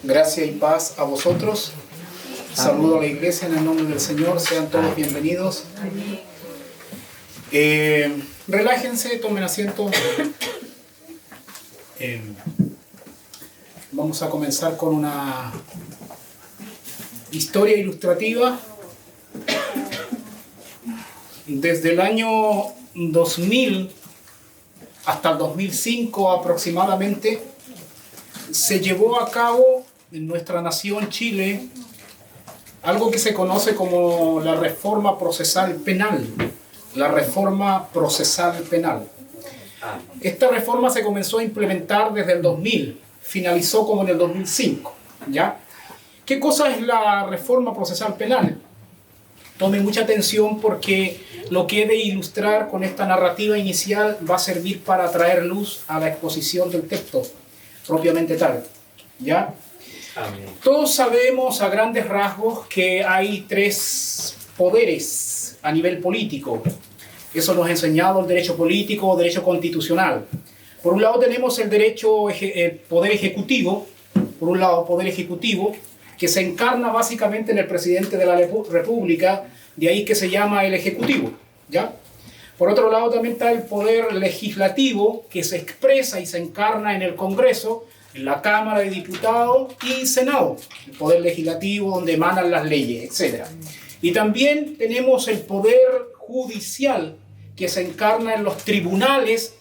Gracia y paz a vosotros. Saludo a la iglesia en el nombre del Señor. Sean todos bienvenidos. Relájense, tomen asiento. Vamos a comenzar con una historia ilustrativa. Desde el año 2000 hasta el 2005 aproximadamente, se llevó a cabo en nuestra nación Chile algo que se conoce como la reforma procesal penal. La reforma procesal penal. Esta reforma se comenzó a implementar desde el 2000, finalizó como en el 2005, ¿ya? ¿Qué cosa es la reforma procesal penal? Tomen mucha atención porque lo que he de ilustrar con esta narrativa inicial va a servir para traer luz a la exposición del texto propiamente tal, ¿ya? Amén. Todos sabemos a grandes rasgos que hay tres poderes a nivel político. Eso nos ha enseñado el derecho político o derecho constitucional. Por un lado tenemos el poder ejecutivo, que se encarna básicamente en el presidente de la República, de ahí que se llama el Ejecutivo, ¿ya? Por otro lado también está el poder legislativo, que se expresa y se encarna en el Congreso, en la Cámara de Diputados y Senado, el poder legislativo donde emanan las leyes, etc. Y también tenemos el poder judicial, que se encarna en los tribunales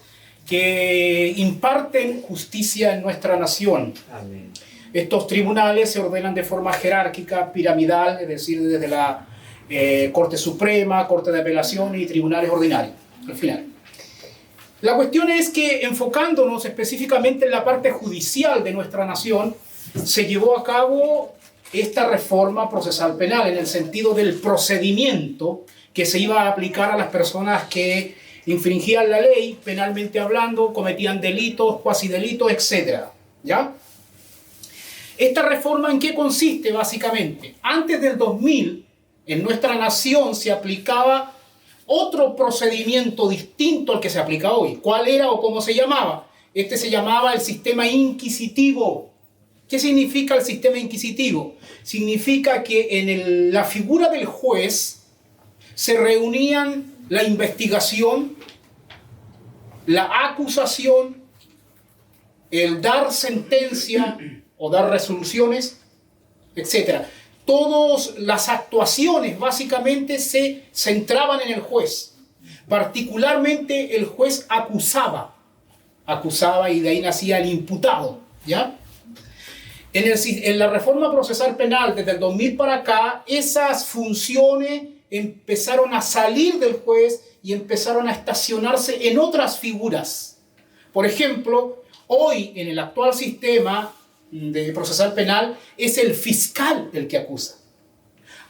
que imparten justicia en nuestra nación. Amén. Estos tribunales se ordenan de forma jerárquica, piramidal, es decir, desde la Corte Suprema, Corte de Apelación y tribunales ordinarios, al final. La cuestión es que, enfocándonos específicamente en la parte judicial de nuestra nación, se llevó a cabo esta reforma procesal penal en el sentido del procedimiento que se iba a aplicar a las personas que infringían la ley, penalmente hablando, cometían delitos, cuasidelitos, etc. ¿Ya? ¿Esta reforma en qué consiste básicamente? Antes del 2000, en nuestra nación se aplicaba otro procedimiento distinto al que se aplica hoy. ¿Cuál era o cómo se llamaba? Este se llamaba el sistema inquisitivo. ¿Qué significa el sistema inquisitivo? Significa que en la figura del juez se reunían la investigación, la acusación, el dar sentencia o dar resoluciones, etc. Todas las actuaciones básicamente se centraban en el juez. Particularmente el juez acusaba y de ahí nacía el imputado, ¿ya? En la reforma procesal penal desde el 2000 para acá, esas funciones empezaron a salir del juez y empezaron a estacionarse en otras figuras. Por ejemplo, hoy en el actual sistema de procesal penal es el fiscal el que acusa,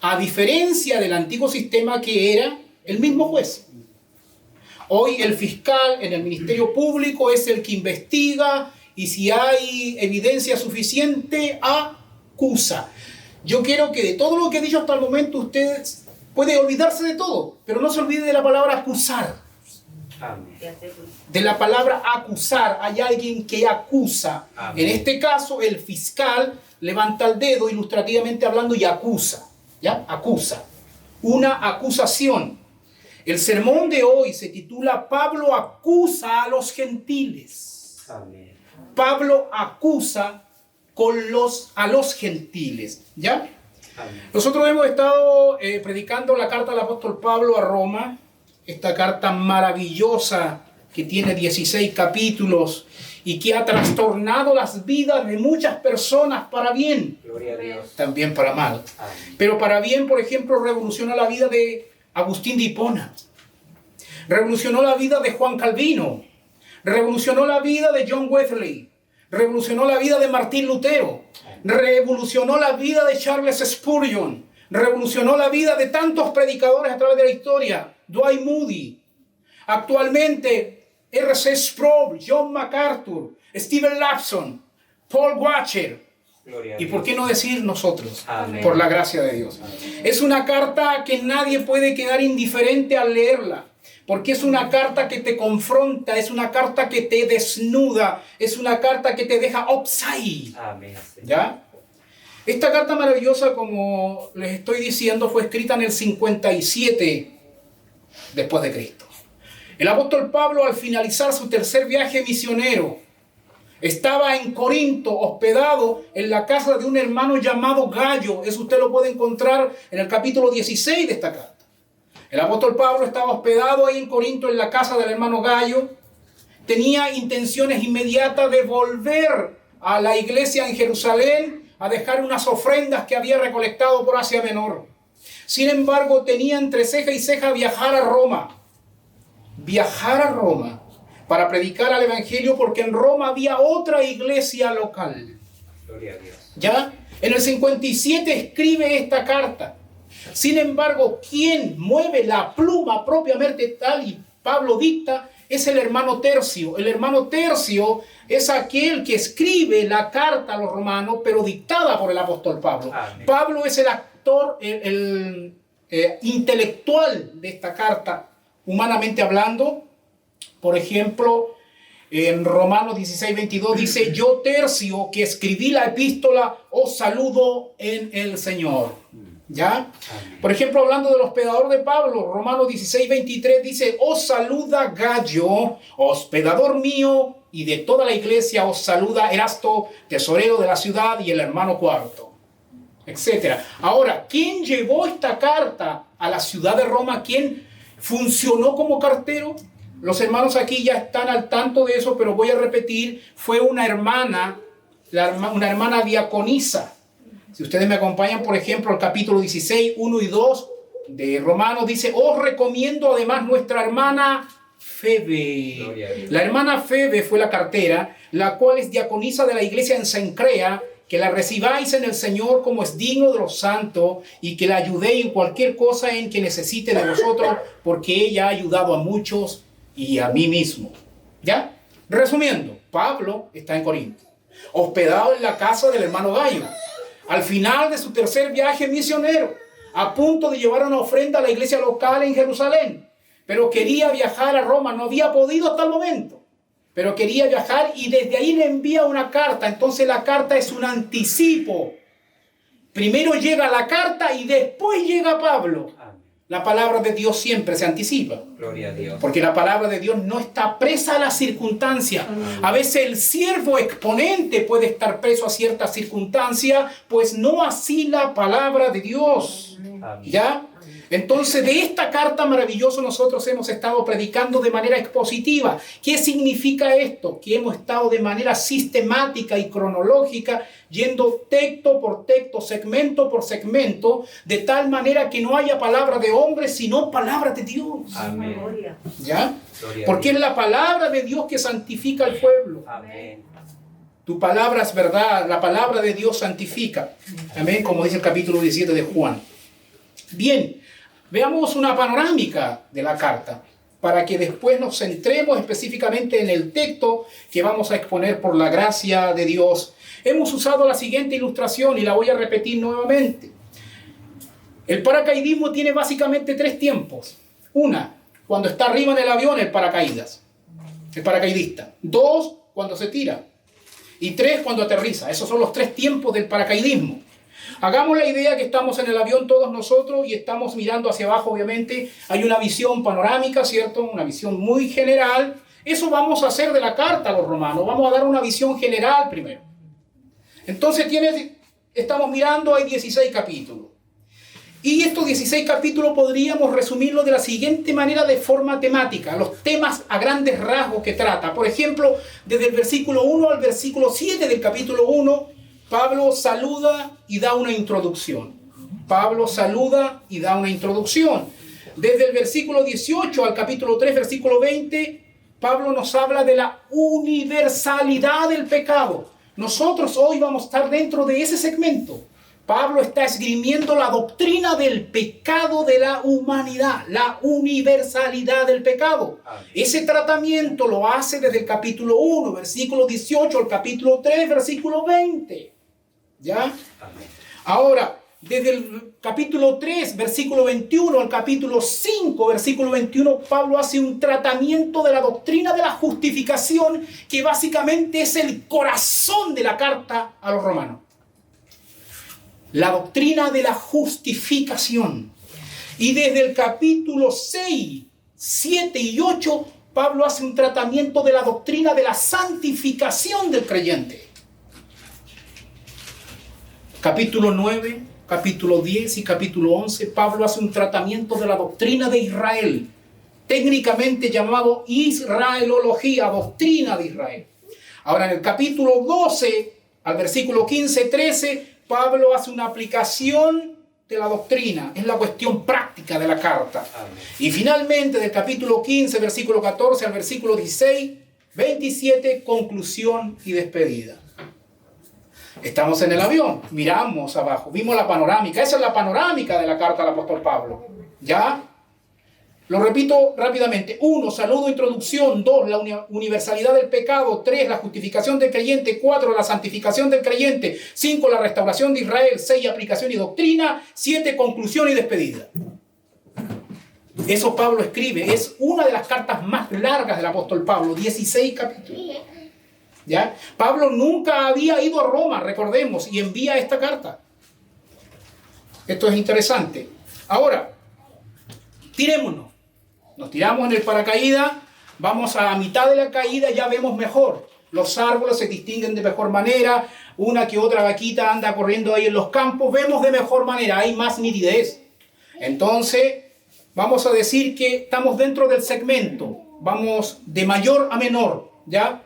a diferencia del antiguo sistema que era el mismo juez. Hoy el fiscal en el Ministerio Público es el que investiga y si hay evidencia suficiente acusa. Yo quiero que de todo lo que he dicho hasta el momento usted puede olvidarse de todo, pero no se olvide de la palabra acusar. Amén. De la palabra acusar, hay alguien que acusa. Amén. En este caso, el fiscal levanta el dedo, ilustrativamente hablando, y acusa. ¿Ya? Acusa. Una acusación. El sermón de hoy se titula Pablo acusa a los gentiles. Amén. Pablo acusa a los gentiles. ¿Ya? Amén. Nosotros hemos estado predicando la carta del apóstol Pablo a Roma. Esta carta maravillosa que tiene 16 capítulos y que ha trastornado las vidas de muchas personas para bien. Gloria a Dios. También para mal. Amén. Pero para bien, por ejemplo, revolucionó la vida de Agustín de Hipona. Revolucionó la vida de Juan Calvino. Revolucionó la vida de John Wesley. Revolucionó la vida de Martín Lutero. Revolucionó la vida de Charles Spurgeon. Revolucionó la vida de tantos predicadores a través de la historia. Dwight Moody. Actualmente, R.C. Sproul, John MacArthur, Stephen Lapson, Paul Washer. Y por qué no decir nosotros. Amén. Por la gracia de Dios. Amén. Es una carta que nadie puede quedar indiferente al leerla. Porque es una carta que te confronta, es una carta que te desnuda, es una carta que te deja upside. Amén. ¿Ya? Esta carta maravillosa, como les estoy diciendo, fue escrita en el 57 después de Cristo. El apóstol Pablo, al finalizar su tercer viaje misionero, estaba en Corinto, hospedado en la casa de un hermano llamado Gayo. Eso usted lo puede encontrar en el capítulo 16 de esta carta. El apóstol Pablo estaba hospedado ahí en Corinto, en la casa del hermano Gayo. Tenía intenciones inmediatas de volver a la iglesia en Jerusalén a dejar unas ofrendas que había recolectado por Asia Menor. Sin embargo, tenía entre ceja y ceja viajar a Roma. Viajar a Roma para predicar el evangelio, porque en Roma había otra iglesia local. Gloria a Dios. ¿Ya? En el 57 escribe esta carta. Sin embargo, quien mueve la pluma propiamente tal y Pablo dicta es el hermano Tercio. El hermano Tercio es aquel que escribe la carta a los romanos, pero dictada por el apóstol Pablo. Amén. Pablo es el actor, el intelectual de esta carta, humanamente hablando. Por ejemplo, en Romanos 16:22 dice: yo Tercio, que escribí la epístola, os saludo en el Señor. ¿Ya? Por ejemplo, hablando del hospedador de Pablo, Romanos 16:23 dice: os saluda Gayo, hospedador mío, y de toda la iglesia os saluda Erasto, tesorero de la ciudad, y el hermano Cuarto, etc. Ahora, ¿quién llevó esta carta a la ciudad de Roma? ¿Quién funcionó como cartero? Los hermanos aquí ya están al tanto de eso, pero voy a repetir: fue una hermana, una hermana diaconisa. Si ustedes me acompañan, por ejemplo, al capítulo 16, 1 y 2 de Romanos, dice: os recomiendo además nuestra hermana Febe. La hermana Febe fue la cartera, la cual es diaconisa de la iglesia en Cencrea, que la recibáis en el Señor como es digno de los santos, y que la ayudéis en cualquier cosa en que necesite de vosotros, porque ella ha ayudado a muchos y a mí mismo. ¿Ya? Resumiendo, Pablo está en Corinto, hospedado en la casa del hermano Gayo, al final de su tercer viaje misionero, a punto de llevar una ofrenda a la iglesia local en Jerusalén, pero quería viajar a Roma. No había podido hasta el momento, pero quería viajar, y desde ahí le envía una carta. Entonces la carta es un anticipo. Primero llega la carta y después llega Pablo. La palabra de Dios siempre se anticipa. Gloria a Dios. Porque la palabra de Dios no está presa a la circunstancia. A veces el siervo exponente puede estar preso a cierta circunstancia, pues no así la palabra de Dios. ¿Ya? Entonces, de esta carta maravillosa nosotros hemos estado predicando de manera expositiva. ¿Qué significa esto? Que hemos estado de manera sistemática y cronológica, yendo texto por texto, segmento por segmento, de tal manera que no haya palabra de hombre, sino palabra de Dios. Amén. ¿Ya? Porque es la palabra de Dios que santifica al pueblo. Amén. Tu palabra es verdad, la palabra de Dios santifica. Amén, como dice el capítulo 17 de Juan. Bien. Veamos una panorámica de la carta, para que después nos centremos específicamente en el texto que vamos a exponer por la gracia de Dios. Hemos usado la siguiente ilustración y la voy a repetir nuevamente. El paracaidismo tiene básicamente 3 tiempos. 1, cuando está arriba en el avión el paracaidista. 2, cuando se tira. Y 3, cuando aterriza. Esos son los 3 tiempos del paracaidismo. Hagamos la idea que estamos en el avión todos nosotros y estamos mirando hacia abajo. Obviamente hay una visión panorámica, ¿cierto? Una visión muy general. Eso vamos a hacer de la carta a los romanos. Vamos a dar una visión general primero. Entonces estamos mirando, hay 16 capítulos. Y estos 16 capítulos podríamos resumirlos de la siguiente manera, de forma temática. Los temas a grandes rasgos que trata. Por ejemplo, desde el versículo 1 al versículo 7 del capítulo 1, Pablo saluda y da una introducción. Desde el versículo 18 al capítulo 3, versículo 20, Pablo nos habla de la universalidad del pecado. Nosotros hoy vamos a estar dentro de ese segmento. Pablo está esgrimiendo la doctrina del pecado de la humanidad, la universalidad del pecado. Amén. Ese tratamiento lo hace desde el capítulo 1, versículo 18 al capítulo 3, versículo 20. ¿Ya? Amén. Ahora, desde el capítulo 3, versículo 21 al capítulo 5, versículo 21, Pablo hace un tratamiento de la doctrina de la justificación, que básicamente es el corazón de la carta a los romanos. la doctrina de la justificación. Y desde el capítulo 6, 7 y 8, Pablo hace un tratamiento de la doctrina de la santificación del creyente. Capítulo 9, capítulo 10 y capítulo 11, Pablo hace un tratamiento de la doctrina de Israel, técnicamente llamado Israelología, doctrina de Israel. Ahora, en el capítulo 12, al versículo 15-13, Pablo hace una aplicación de la doctrina, es la cuestión práctica de la carta. Amén. Y finalmente, del capítulo 15, versículo 14 al versículo 16, 27, conclusión y despedida. Estamos en el avión, miramos abajo, vimos la panorámica. Esa es la panorámica de la carta del apóstol Pablo. ¿Ya? Lo repito rápidamente. 1, saludo, introducción. 2, la universalidad del pecado. 3, la justificación del creyente. 4, la santificación del creyente. 5, la restauración de Israel. 6, aplicación y doctrina. 7, conclusión y despedida. Eso Pablo escribe. Es una de las cartas más largas del apóstol Pablo. 16 capítulos. ¿Ya? Pablo nunca había ido a Roma, recordemos, y envía esta carta. Esto es interesante. Ahora, tirémonos. Nos tiramos en el paracaídas, vamos a mitad de la caída, ya vemos mejor. Los árboles se distinguen de mejor manera, una que otra vaquita anda corriendo ahí en los campos, vemos de mejor manera, hay más nitidez. Entonces, vamos a decir que estamos dentro del segmento, vamos de mayor a menor, ¿ya?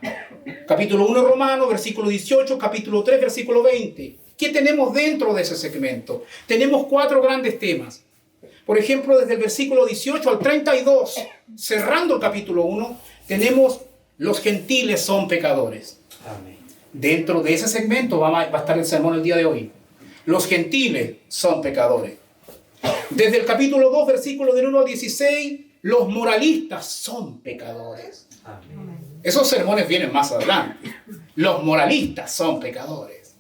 Capítulo 1 Romano, versículo 18, capítulo 3, versículo 20. ¿Qué tenemos dentro de ese segmento? Tenemos 4 grandes temas. Por ejemplo, desde el versículo 18 al 32, cerrando el capítulo 1, tenemos los gentiles son pecadores. Amén. Dentro de ese segmento va a estar el sermón el día de hoy. Los gentiles son pecadores. Desde el capítulo 2, versículo del 1 al 16, los moralistas son pecadores. Amén. Esos sermones vienen más adelante. Los moralistas son pecadores.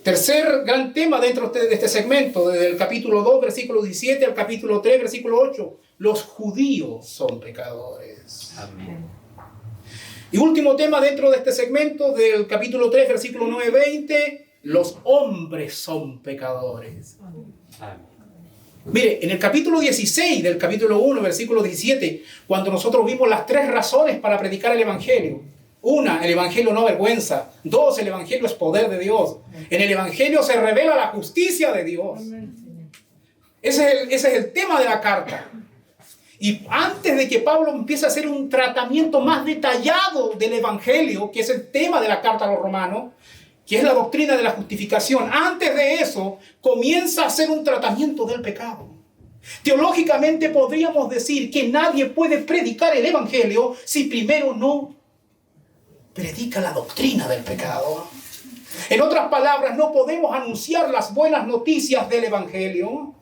Tercer gran tema dentro de este segmento, desde el capítulo 2, versículo 17 al capítulo 3, versículo 8. Los judíos son pecadores. Amén. Y último tema dentro de este segmento, del capítulo 3, versículo 9, 20. Los hombres son pecadores. Amén. Mire, en el capítulo 16 del capítulo 1, versículo 17, cuando nosotros vimos las 3 razones para predicar el evangelio. 1, el evangelio no avergüenza. 2, el evangelio es poder de Dios. En el evangelio se revela la justicia de Dios. Ese es el tema de la carta. Y antes de que Pablo empiece a hacer un tratamiento más detallado del evangelio, que es el tema de la carta a los romanos, que es la doctrina de la justificación, antes de eso comienza a hacer un tratamiento del pecado. Teológicamente podríamos decir que nadie puede predicar el evangelio si primero no predica la doctrina del pecado. En otras palabras, no podemos anunciar las buenas noticias del evangelio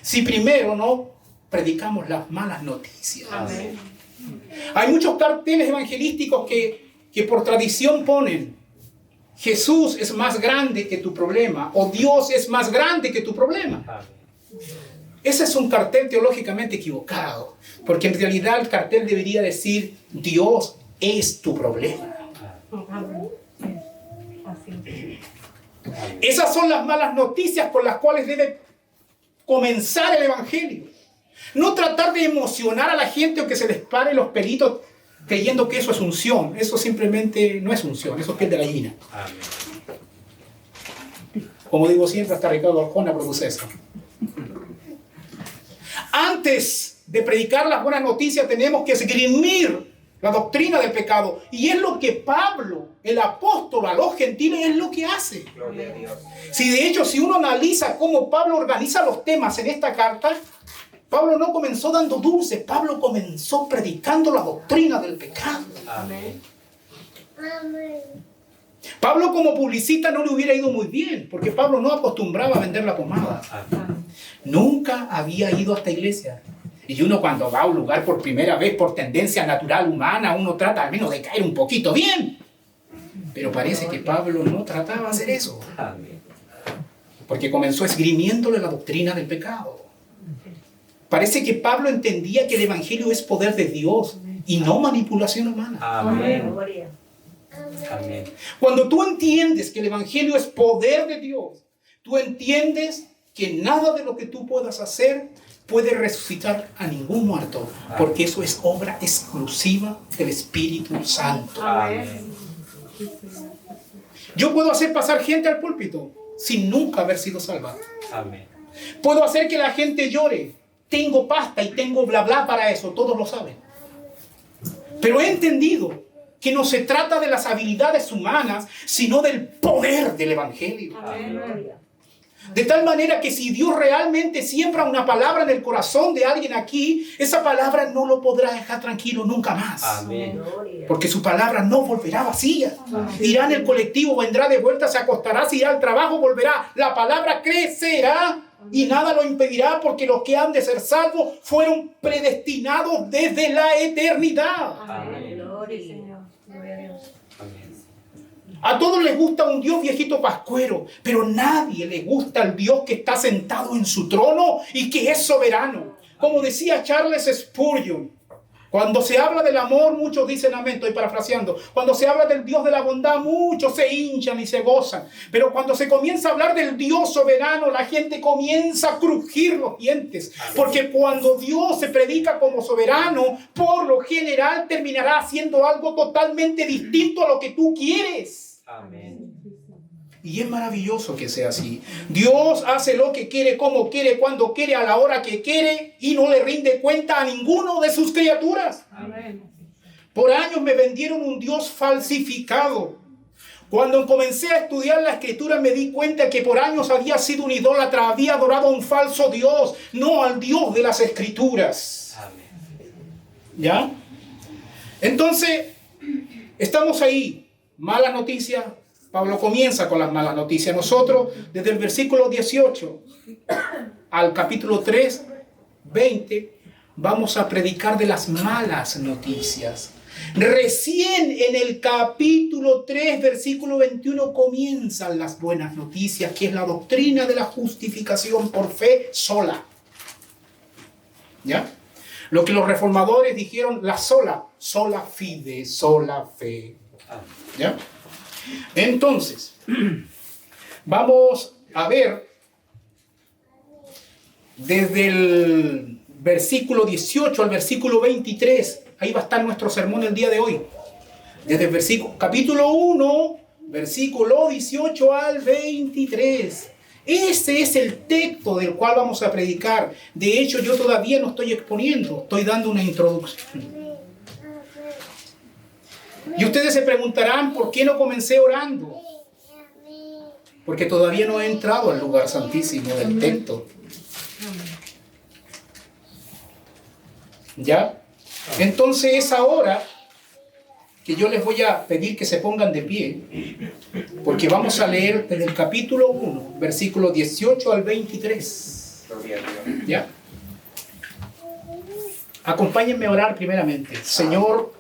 si primero no predicamos las malas noticias. Amén. Hay muchos carteles evangelísticos que por tradición ponen: Jesús es más grande que tu problema, o Dios es más grande que tu problema. Ese es un cartel teológicamente equivocado, porque en realidad el cartel debería decir: Dios es tu problema. Esas son las malas noticias por las cuales debe comenzar el evangelio. No tratar de emocionar a la gente o que se les pare los pelitos creyendo que eso es unción. Eso simplemente no es unción, eso es piel de gallina. Amén. Como digo siempre, hasta Ricardo Arjona produce eso. Antes de predicar las buenas noticias tenemos que esgrimir la doctrina del pecado. Y es lo que Pablo, el apóstol a los gentiles, es lo que hace. Gloria a Dios. Si de hecho, si uno analiza cómo Pablo organiza los temas en esta carta, Pablo no comenzó dando dulces, Pablo comenzó predicando la doctrina del pecado. Amén. Pablo como publicista no le hubiera ido muy bien, porque Pablo no acostumbraba a vender la pomada. Amén. Nunca había ido a esta iglesia. Y uno cuando va a un lugar por primera vez, por tendencia natural humana, uno trata al menos de caer un poquito bien. Pero parece que Pablo no trataba de hacer eso. Porque comenzó esgrimiéndole la doctrina del pecado. Parece que Pablo entendía que el evangelio es poder de Dios y no manipulación humana. Amén. Amén. Cuando tú entiendes que el Evangelio es poder de Dios, tú entiendes que nada de lo que tú puedas hacer puede resucitar a ningún muerto, porque eso es obra exclusiva del Espíritu Santo. Amén. Yo puedo hacer pasar gente al púlpito sin nunca haber sido salvado. Amén. Puedo hacer que la gente llore. Tengo pasta y tengo bla bla para eso, todos lo saben. Pero he entendido que no se trata de las habilidades humanas, sino del poder del Evangelio. Amén. De tal manera que si Dios realmente siembra una palabra en el corazón de alguien aquí, esa palabra no lo podrá dejar tranquilo nunca más. Amén. Porque su palabra no volverá vacía. Irá en el colectivo, vendrá de vuelta, se acostará, se irá al trabajo, volverá. La palabra crecerá y nada lo impedirá, porque los que han de ser salvos fueron predestinados desde la eternidad. Amén. A todos les gusta un Dios viejito pascuero, pero nadie le gusta al Dios que está sentado en su trono y que es soberano. Como decía Charles Spurgeon, cuando se habla del amor, muchos dicen amén, estoy parafraseando. Cuando se habla del Dios de la bondad, muchos se hinchan y se gozan. Pero cuando se comienza a hablar del Dios soberano, la gente comienza a crujir los dientes. Porque cuando Dios se predica como soberano, por lo general terminará haciendo algo totalmente distinto a lo que tú quieres. Amén. Y es maravilloso que sea así. Dios hace lo que quiere, como quiere, cuando quiere, a la hora que quiere, y no le rinde cuenta a ninguno de sus criaturas. Amén. Por años me vendieron un Dios falsificado. Cuando comencé a estudiar la Escritura me di cuenta que por años había sido un idólatra, había adorado a un falso Dios, no al Dios de las Escrituras. Amén. ¿Ya? Entonces, estamos ahí. Mala noticia. Pablo comienza con las malas noticias. Nosotros, desde el versículo 18 al capítulo 3, 20, vamos a predicar de las malas noticias. Recién en el capítulo 3, versículo 21, comienzan las buenas noticias, que es la doctrina de la justificación por fe sola. ¿Ya? Lo que los reformadores dijeron, la sola fide, sola fe. ¿Ya? Entonces, vamos a ver desde el versículo 18 al versículo 23. Ahí va a estar nuestro sermón el día de hoy. Desde el versículo, capítulo 1, versículo 18 al 23. Ese es el texto del cual vamos a predicar. De hecho, yo todavía no estoy exponiendo, estoy dando una introducción. Y ustedes se preguntarán, ¿por qué no comencé orando? Porque todavía no he entrado al lugar santísimo del texto. ¿Ya? Entonces es ahora que yo les voy a pedir que se pongan de pie, porque vamos a leer desde el capítulo 1, versículo 18 al 23. ¿Ya? Acompáñenme a orar primeramente. Señor,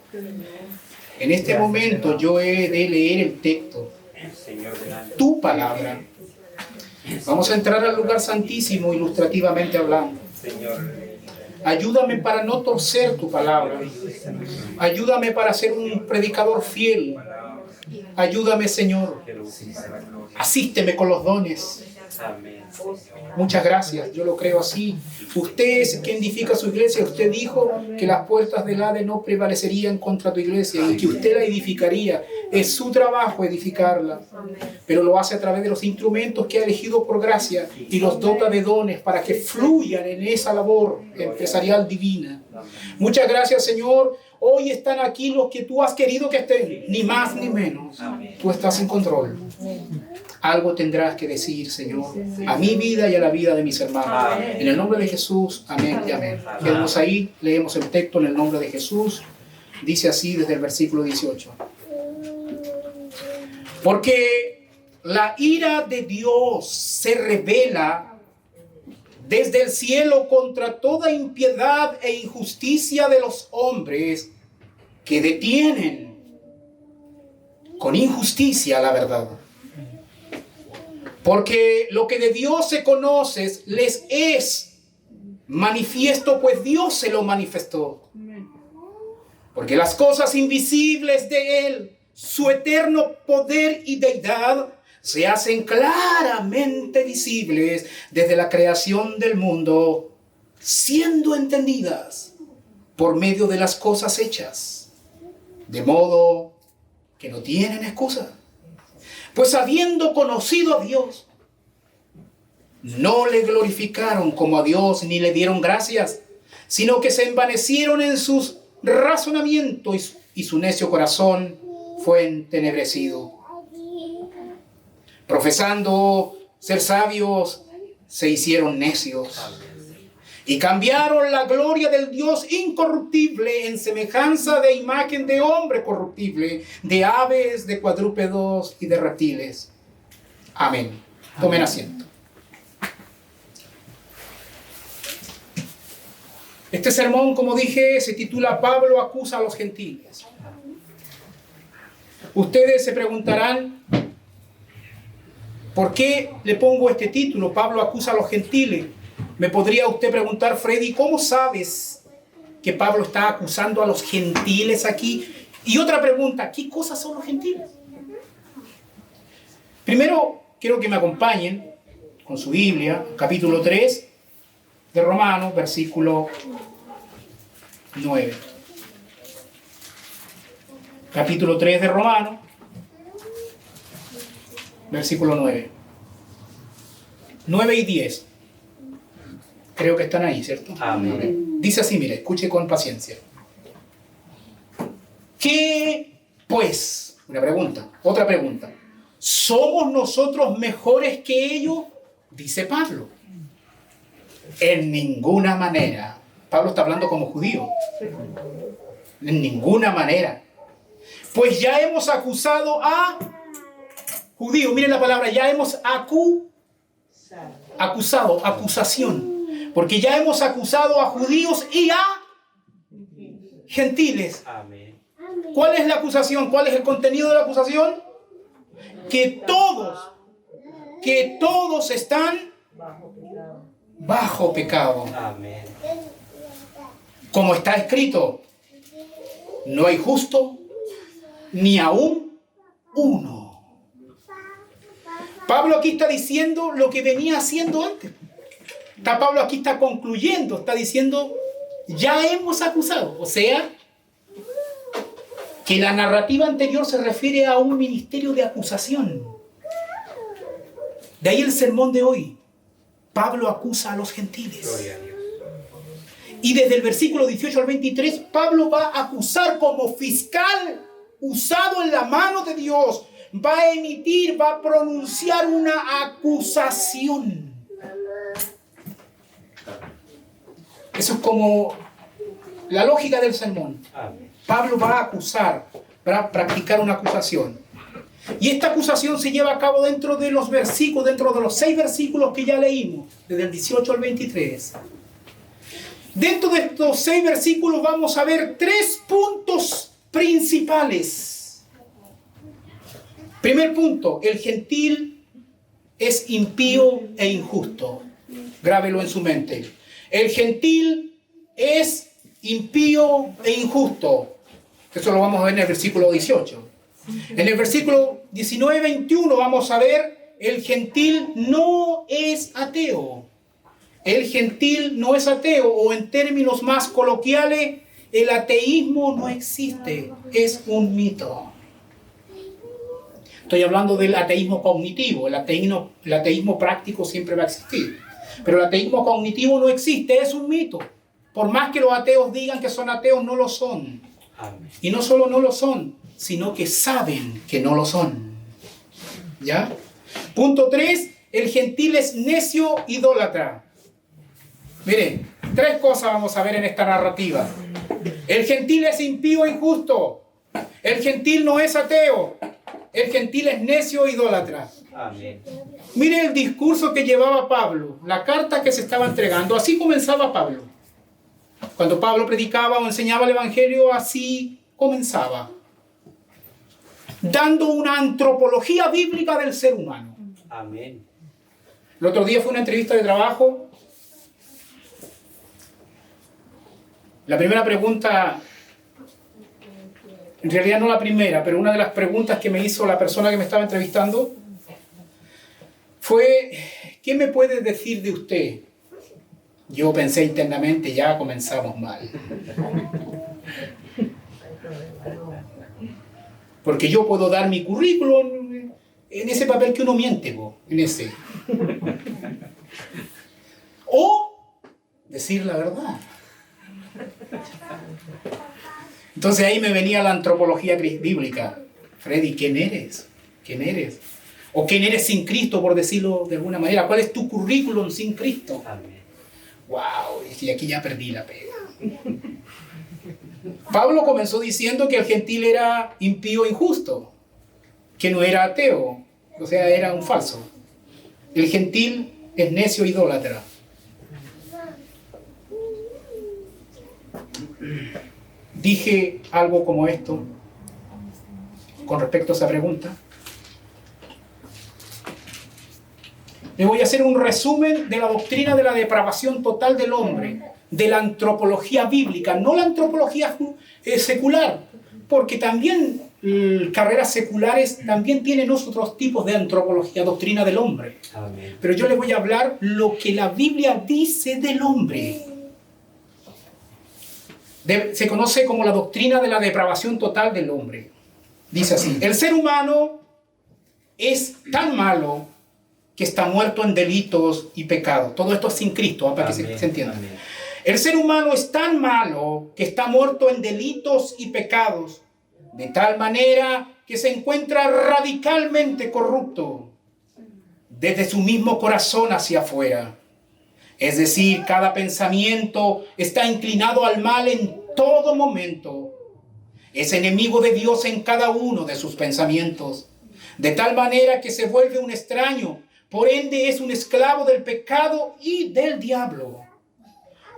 en este momento yo he de leer el texto, tu palabra. Vamos a entrar al lugar santísimo ilustrativamente hablando. Ayúdame para no torcer tu palabra. Ayúdame para ser un predicador fiel. Ayúdame, Señor. Asísteme con los dones. Muchas gracias, yo lo creo así. Usted es quien edifica su iglesia. Usted dijo que las puertas del Hades no prevalecerían contra tu iglesia y que usted la edificaría. Es su trabajo edificarla, pero lo hace a través de los instrumentos que ha elegido por gracia y los dota de dones para que fluyan en esa labor empresarial divina. Muchas gracias, Señor. Hoy están aquí los que tú has querido que estén, ni más ni menos. Tú estás en control. Algo tendrás que decir, Señor, a mi vida y a la vida de mis hermanos. En el nombre de Jesús, amén y amén. Quedamos ahí, leemos el texto en el nombre de Jesús. Dice así desde el versículo 18. Porque la ira de Dios se revela desde el cielo contra toda impiedad e injusticia de los hombres que detienen con injusticia la verdad. Porque lo que de Dios se conoce les es manifiesto, pues Dios se lo manifestó. Porque las cosas invisibles de Él, su eterno poder y deidad se hacen claramente visibles desde la creación del mundo, siendo entendidas por medio de las cosas hechas, de modo que no tienen excusa. Pues habiendo conocido a Dios, no le glorificaron como a Dios ni le dieron gracias, sino que se envanecieron en sus razonamientos y su necio corazón fue entenebrecido. Profesando ser sabios, se hicieron necios y cambiaron la gloria del Dios incorruptible en semejanza de imagen de hombre corruptible, de aves, de cuadrúpedos y de reptiles. Amén. Tomen asiento. Este sermón, como dije, se titula Pablo acusa a los gentiles. Ustedes se preguntarán, ¿por qué le pongo este título? Pablo acusa a los gentiles. Me podría usted preguntar, Freddy, ¿cómo sabes que Pablo está acusando a los gentiles aquí? Y otra pregunta, ¿qué cosas son los gentiles? Primero, quiero que me acompañen con su Biblia, capítulo 3 de Romanos, versículo 9. Capítulo 3 de Romanos, versículo 9. 9 y 10. Creo que están ahí, ¿cierto? Amén. Dice así, mire, escuche con paciencia. ¿Qué, pues? Una pregunta, otra pregunta. ¿Somos nosotros mejores que ellos? Dice Pablo. En ninguna manera. Pablo está hablando como judío. En ninguna manera. Pues ya hemos acusado a judíos. Miren la palabra, ya hemos acusado, acusación. Porque ya hemos acusado a judíos y a gentiles. Amén. ¿Cuál es la acusación? ¿Cuál es el contenido de la acusación? Que todos están bajo pecado. Amén. Como está escrito, no hay justo ni aún uno. Pablo aquí está diciendo lo que venía haciendo antes. Pablo aquí está concluyendo, está diciendo, ya hemos acusado. O sea, que la narrativa anterior se refiere a un ministerio de acusación. De ahí el sermón de hoy. Pablo acusa a los gentiles. Gloria a Dios. Y desde el versículo 18 al 23, Pablo va a acusar como fiscal usado en la mano de Dios. Va a emitir, va a pronunciar una acusación. Eso es como la lógica del sermón. Amén. Pablo va a acusar, va a practicar una acusación. Y esta acusación se lleva a cabo dentro de los versículos, dentro de los 6 versículos que ya leímos, desde el 18 al 23. Dentro de estos 6 versículos vamos a ver 3 puntos principales. Primer punto, el gentil es impío e injusto. Grábelo en su mente. El gentil es impío e injusto. Eso lo vamos a ver en el versículo 18. En el versículo 19-21 vamos a ver, el gentil no es ateo. El gentil no es ateo, o en términos más coloquiales, el ateísmo no existe, es un mito. Estoy hablando del ateísmo cognitivo, el ateísmo práctico siempre va a existir. Pero el ateísmo cognitivo no existe, es un mito. Por más que los ateos digan que son ateos, no lo son. Amén. Y no solo no lo son, sino que saben que no lo son. ¿Ya? Punto 3, el gentil es necio idólatra. Miren, 3 cosas vamos a ver en esta narrativa. El gentil es impío e injusto. El gentil no es ateo. El gentil es necio e idólatra. Amén. Mire el discurso que llevaba Pablo, la carta que se estaba entregando. Así comenzaba Pablo. Cuando Pablo predicaba o enseñaba el evangelio, así comenzaba. Dando una antropología bíblica del ser humano. Amén. El otro día fue una entrevista de trabajo. La primera pregunta En realidad no la primera, pero una de las preguntas que me hizo la persona que me estaba entrevistando fue: ¿qué me puede decir de usted? Yo pensé internamente, ya comenzamos mal. Porque yo puedo dar mi currículum en ese papel que uno miente, en ese. O decir la verdad. Entonces ahí me venía la antropología bíblica. Freddy, ¿quién eres? ¿Quién eres? O ¿quién eres sin Cristo, por decirlo de alguna manera? ¿Cuál es tu currículum sin Cristo? Amén. ¡Wow! Y aquí ya perdí la pega. Pablo comenzó diciendo que el gentil era impío e injusto, que no era ateo, o sea, era un falso. El gentil es necio e idólatra. Dije algo como esto con respecto a esa pregunta. Le voy a hacer un resumen de la doctrina de la depravación total del hombre, de la antropología bíblica, no la antropología secular, porque también carreras seculares también tienen otros tipos de antropología, doctrina del hombre. Amén. Pero yo les voy a hablar lo que la Biblia dice del hombre. Se conoce como la doctrina de la depravación total del hombre. Dice así: el ser humano es tan malo que está muerto en delitos y pecados. Todo esto es sin Cristo, para que se entienda. Amén. El ser humano es tan malo que está muerto en delitos y pecados, de tal manera que se encuentra radicalmente corrupto desde su mismo corazón hacia afuera. Es decir, cada pensamiento está inclinado al mal en todo momento. Es enemigo de Dios en cada uno de sus pensamientos, de tal manera que se vuelve un extraño. Por ende es un esclavo del pecado y del diablo.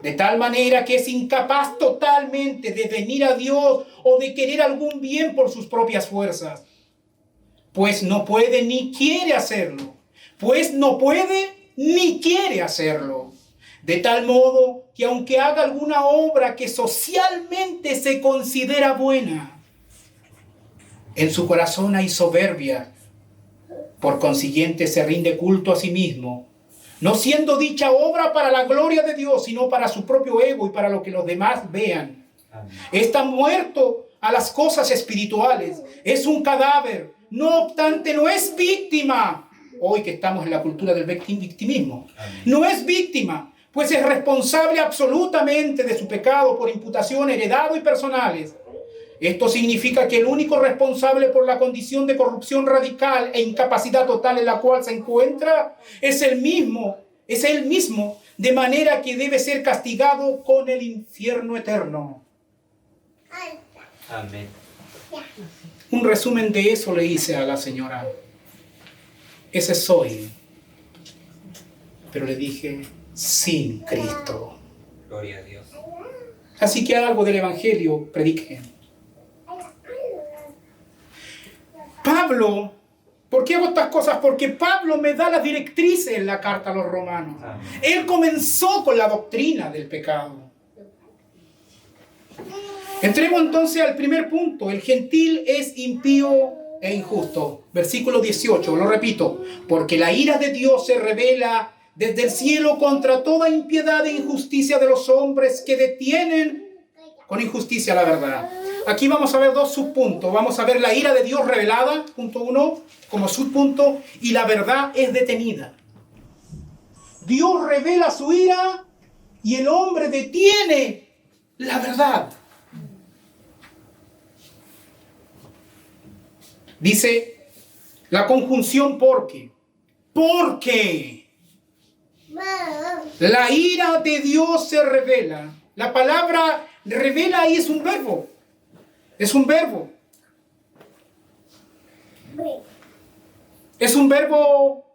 De tal manera que es incapaz totalmente de venir a Dios o de querer algún bien por sus propias fuerzas. Pues no puede ni quiere hacerlo. De tal modo que aunque haga alguna obra que socialmente se considera buena, en su corazón hay soberbia. Por consiguiente se rinde culto a sí mismo, no siendo dicha obra para la gloria de Dios, sino para su propio ego y para lo que los demás vean. Amén. Está muerto a las cosas espirituales, es un cadáver, no obstante no es víctima. Hoy que estamos en la cultura del victimismo. Amén. No es víctima, pues es responsable absolutamente de su pecado por imputación heredado y personales. Esto significa que el único responsable por la condición de corrupción radical e incapacidad total en la cual se encuentra es él mismo, de manera que debe ser castigado con el infierno eterno. Amén. Un resumen de eso le hice a la señora. Ese soy. Pero le dije, sin Cristo. Gloria a Dios. Así que algo del Evangelio prediquen. Pablo, ¿por qué hago estas cosas? Porque Pablo me da las directrices en la carta a los romanos. Amén. Él comenzó con la doctrina del pecado. Entremos entonces al primer punto. El gentil es impío e injusto. Versículo 18, lo repito. Porque la ira de Dios se revela desde el cielo contra toda impiedad e injusticia de los hombres que detienen con injusticia la verdad. Aquí vamos a ver dos subpuntos. Vamos a ver la ira de Dios revelada, punto 1, como subpunto, y la verdad es detenida. Dios revela su ira y el hombre detiene la verdad. Dice la conjunción porque. Porque la ira de Dios se revela. La palabra revela ahí es un verbo. Es un verbo. Es un verbo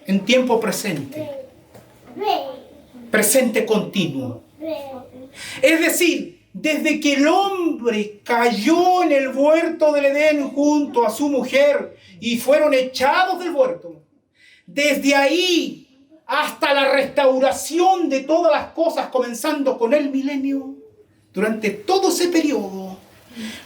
en tiempo presente. Presente continuo. Es decir, desde que el hombre cayó en el huerto del Edén junto a su mujer y fueron echados del huerto, desde ahí hasta la restauración de todas las cosas, comenzando con el milenio, durante todo ese periodo,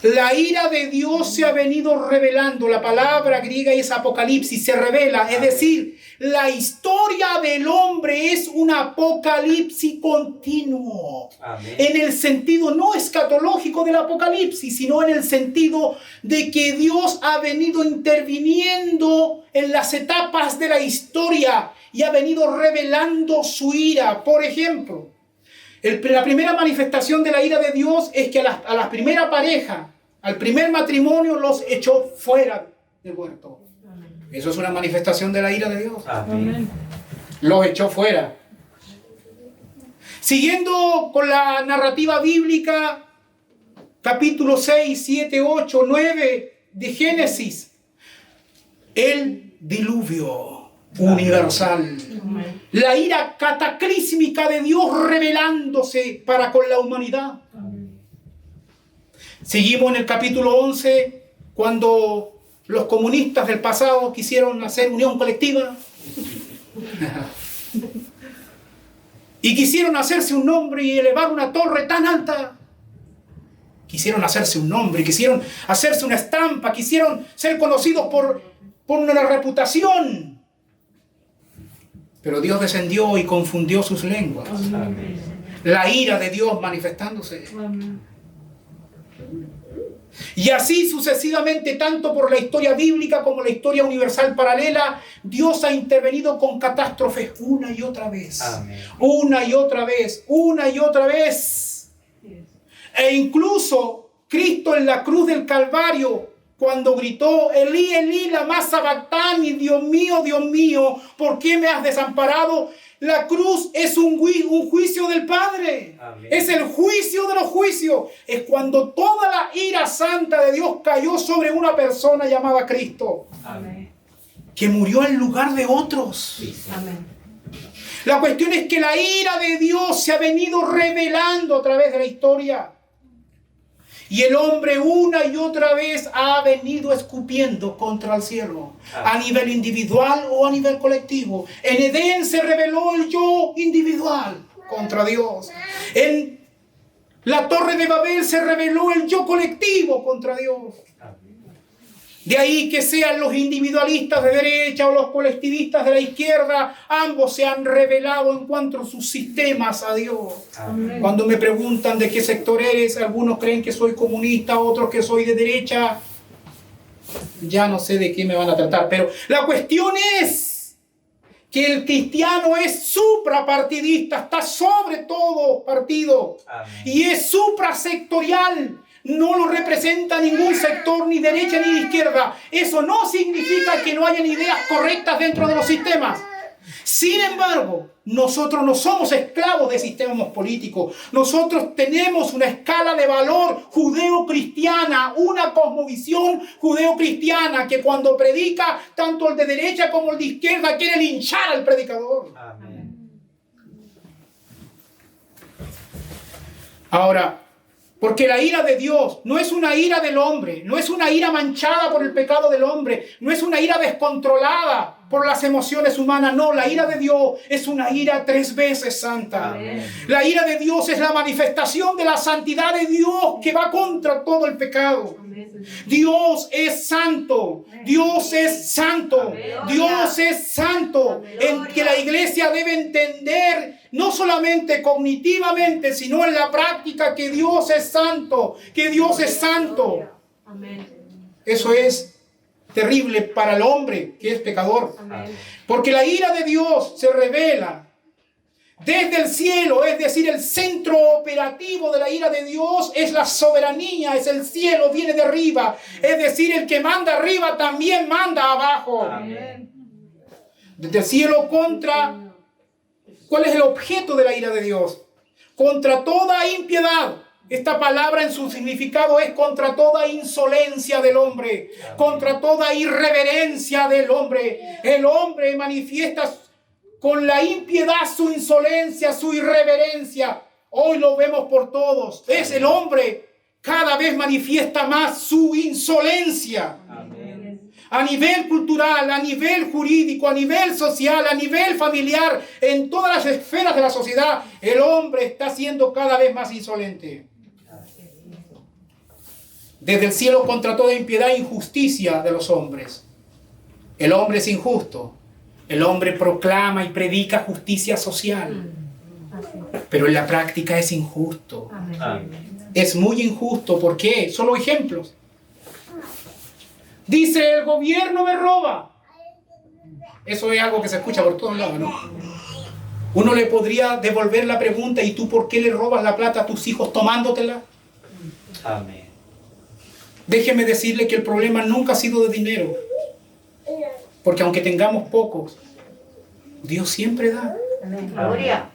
la ira de Dios se ha venido revelando. La palabra griega es apocalipsis, se revela. Es decir, la historia del hombre es un apocalipsis continuo. Amén. En el sentido no escatológico del apocalipsis, sino en el sentido de que Dios ha venido interviniendo en las etapas de la historia y ha venido revelando su ira. Por ejemplo, la primera manifestación de la ira de Dios es que a la primera pareja, al primer matrimonio, los echó fuera del huerto. Eso es una manifestación de la ira de Dios. Amén. Los echó fuera. Siguiendo con la narrativa bíblica, capítulo 6, 7, 8, 9 de Génesis, el diluvio universal. La ira cataclísmica de Dios revelándose para con la humanidad. Seguimos en el capítulo 11, cuando los comunistas del pasado quisieron hacer unión colectiva y quisieron hacerse un nombre y elevar una torre tan alta. Quisieron hacerse un nombre, quisieron hacerse una estampa, quisieron ser conocidos por una reputación. Pero Dios descendió y confundió sus lenguas. Amén. La ira de Dios manifestándose. Y así sucesivamente, tanto por la historia bíblica como la historia universal paralela, Dios ha intervenido con catástrofes una y otra vez. Amén. Una y otra vez, una y otra vez. E incluso Cristo en la cruz del Calvario, cuando gritó, Elí, Elí, lama sabactani, Dios mío, ¿por qué me has desamparado? La cruz es un juicio del Padre. Amén. Es el juicio de los juicios. Es cuando toda la ira santa de Dios cayó sobre una persona llamada Cristo. Amén. Que murió en lugar de otros. Amén. La cuestión es que la ira de Dios se ha venido revelando a través de la historia. Y el hombre una y otra vez ha venido escupiendo contra el cielo, a nivel individual o a nivel colectivo. En Edén se reveló el yo individual contra Dios. En la Torre de Babel se reveló el yo colectivo contra Dios. De ahí que sean los individualistas de derecha o los colectivistas de la izquierda, ambos se han revelado en cuanto a sus sistemas a Dios. Amén. Cuando me preguntan de qué sector eres, algunos creen que soy comunista, otros que soy de derecha. Ya no sé de qué me van a tratar, pero la cuestión es que el cristiano es suprapartidista, está sobre todo partido. Amén. Y es suprasectorial. No lo representa ningún sector, ni derecha ni izquierda. Eso no significa que no hayan ideas correctas dentro de los sistemas. Sin embargo, nosotros no somos esclavos de sistemas políticos. Nosotros tenemos una escala de valor judeo-cristiana, una cosmovisión judeo-cristiana que cuando predica, tanto el de derecha como el de izquierda quiere linchar al predicador. Amén. Ahora, porque la ira de Dios no es una ira del hombre, no es una ira manchada por el pecado del hombre, no es una ira descontrolada por las emociones humanas. No, la ira de Dios es una ira 3 veces santa. Amén. La ira de Dios es la manifestación de la santidad de Dios que va contra todo el pecado. Dios es santo, Dios es santo, Dios es santo, en que la iglesia debe entender no solamente cognitivamente, sino en la práctica que Dios es santo, que Dios es santo. Eso es terrible para el hombre que es pecador, porque la ira de Dios se revela desde el cielo, es decir, el centro operativo de la ira de Dios es la soberanía, es el cielo, viene de arriba. Es decir, el que manda arriba también manda abajo. Amén. Desde el cielo contra... ¿Cuál es el objeto de la ira de Dios? Contra toda impiedad. Esta palabra en su significado es contra toda insolencia del hombre, contra toda irreverencia del hombre. El hombre manifiesta con la impiedad su insolencia, su irreverencia. Hoy lo vemos por todos. Es el hombre cada vez manifiesta más su insolencia. Amén. A nivel cultural, a nivel jurídico, a nivel social, a nivel familiar, en todas las esferas de la sociedad, el hombre está siendo cada vez más insolente. desde el cielo contra toda impiedad e injusticia de los hombres. El hombre es injusto. El hombre proclama y predica justicia social, pero en la práctica es injusto. Es muy injusto. ¿Por qué? Solo ejemplos. Dice, el gobierno me roba. Eso es algo que se escucha por todos lados, ¿no? Uno le podría devolver la pregunta, ¿y tú por qué le robas la plata a tus hijos tomándotela? Amén. Déjeme decirle que el problema nunca ha sido de dinero. Porque aunque tengamos pocos, Dios siempre da. Amén. Gloria.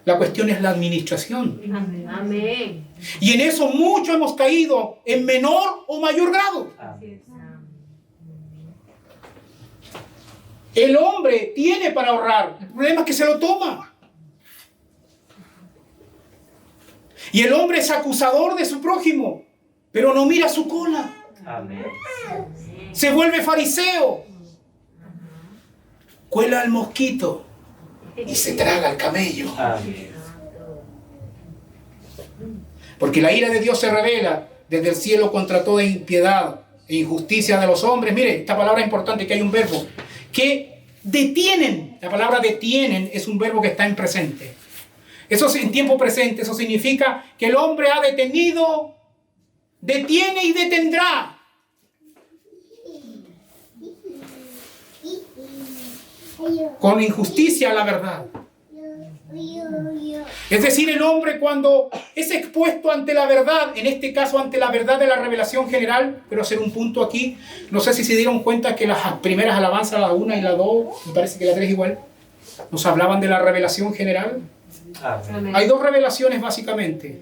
La cuestión es la administración. Amén. Amén. Y en eso mucho hemos caído, en menor o mayor grado. Amén. El hombre tiene para ahorrar. El problema es que se lo toma. Y el hombre es acusador de su prójimo, pero no mira su cola. Amén. Se vuelve fariseo. Cuela al mosquito y se traga al camello. Amén. Porque la ira de Dios se revela desde el cielo contra toda impiedad e injusticia de los hombres. Mire, esta palabra es importante, que hay un verbo que detienen. La palabra detienen es un verbo que está en presente. Eso es en tiempo presente. Eso significa que el hombre ha detenido, detiene y detendrá. Con injusticia a la verdad. Es decir, el hombre cuando es expuesto ante la verdad, en este caso ante la verdad de la revelación general, quiero hacer un punto aquí, no sé si se dieron cuenta que las primeras alabanzas, la 1 y la 2, me parece que la 3 igual, nos hablaban de la revelación general. Amén. Hay dos revelaciones básicamente,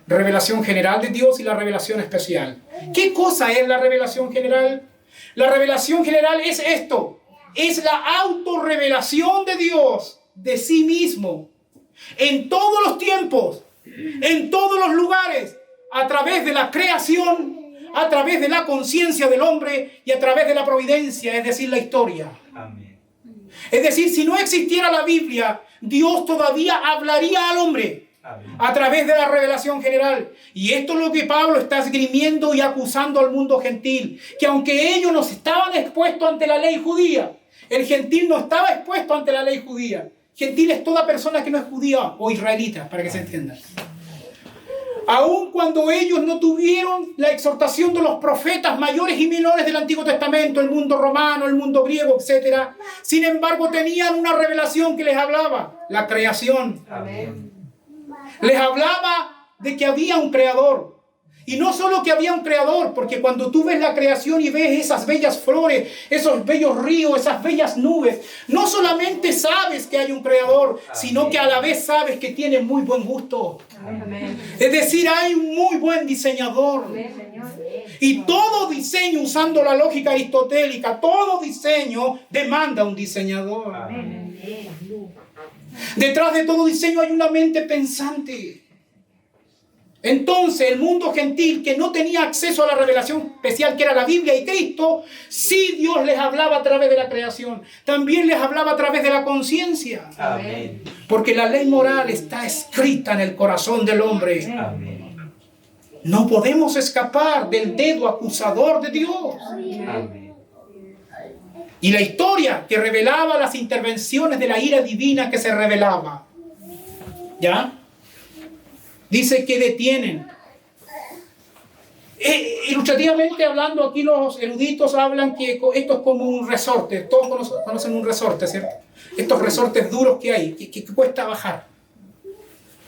revelación general de Dios y la revelación especial. ¿Qué cosa es la revelación general? La revelación general es esto, es la autorrevelación de Dios de sí mismo, en todos los tiempos, en todos los lugares, a través de la creación, a través de la conciencia del hombre y a través de la providencia, es decir, la historia. Amén. Es decir, si no existiera la Biblia, Dios todavía hablaría al hombre a través de la revelación general. Y esto es lo que Pablo está esgrimiendo y acusando al mundo gentil, que aunque ellos no estaban expuestos ante la ley judía, el gentil no estaba expuesto ante la ley judía. Gentil es toda persona que no es judía o israelita, para que se entienda. Aun cuando ellos no tuvieron la exhortación de los profetas mayores y menores del Antiguo Testamento, el mundo romano, el mundo griego, etc. Sin embargo, tenían una revelación que les hablaba, la creación. Amén. Les hablaba de que había un creador. Y no solo que había un creador, porque cuando tú ves la creación y ves esas bellas flores, esos bellos ríos, esas bellas nubes, no solamente sabes que hay un creador, sino que a la vez sabes que tiene muy buen gusto. Amén. Es decir, hay un muy buen diseñador. Y todo diseño, usando la lógica aristotélica, todo diseño demanda un diseñador. Amén. Detrás de todo diseño hay una mente pensante. Entonces el mundo gentil que no tenía acceso a la revelación especial que era la Biblia y Cristo, sí Dios les hablaba a través de la creación, también les hablaba a través de la conciencia. Amén. Porque la ley moral está escrita en el corazón del hombre. Amén. No podemos escapar del dedo acusador de Dios. Amén. Y la historia que revelaba las intervenciones de la ira divina que se revelaba. ¿Ya? Dice que detienen. Ilustrativamente hablando, aquí los eruditos hablan que esto es como un resorte. Todos conocen un resorte, ¿cierto? Estos resortes duros que hay, que cuesta bajar.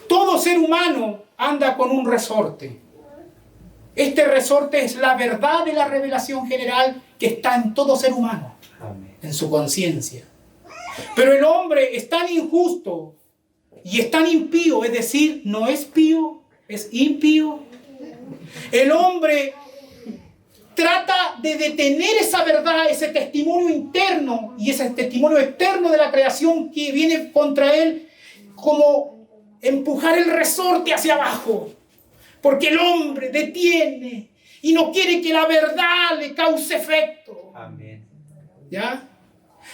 Todo ser humano anda con un resorte. Este resorte es la verdad de la revelación general que está en todo ser humano, Amén. en su conciencia. Pero el hombre es tan injusto y es tan impío, es decir, no es pío, es impío. El hombre trata de detener esa verdad, ese testimonio interno y ese testimonio externo de la creación que viene contra él, como empujar el resorte hacia abajo. Porque el hombre detiene y no quiere que la verdad le cause efecto. Amén. ¿Ya?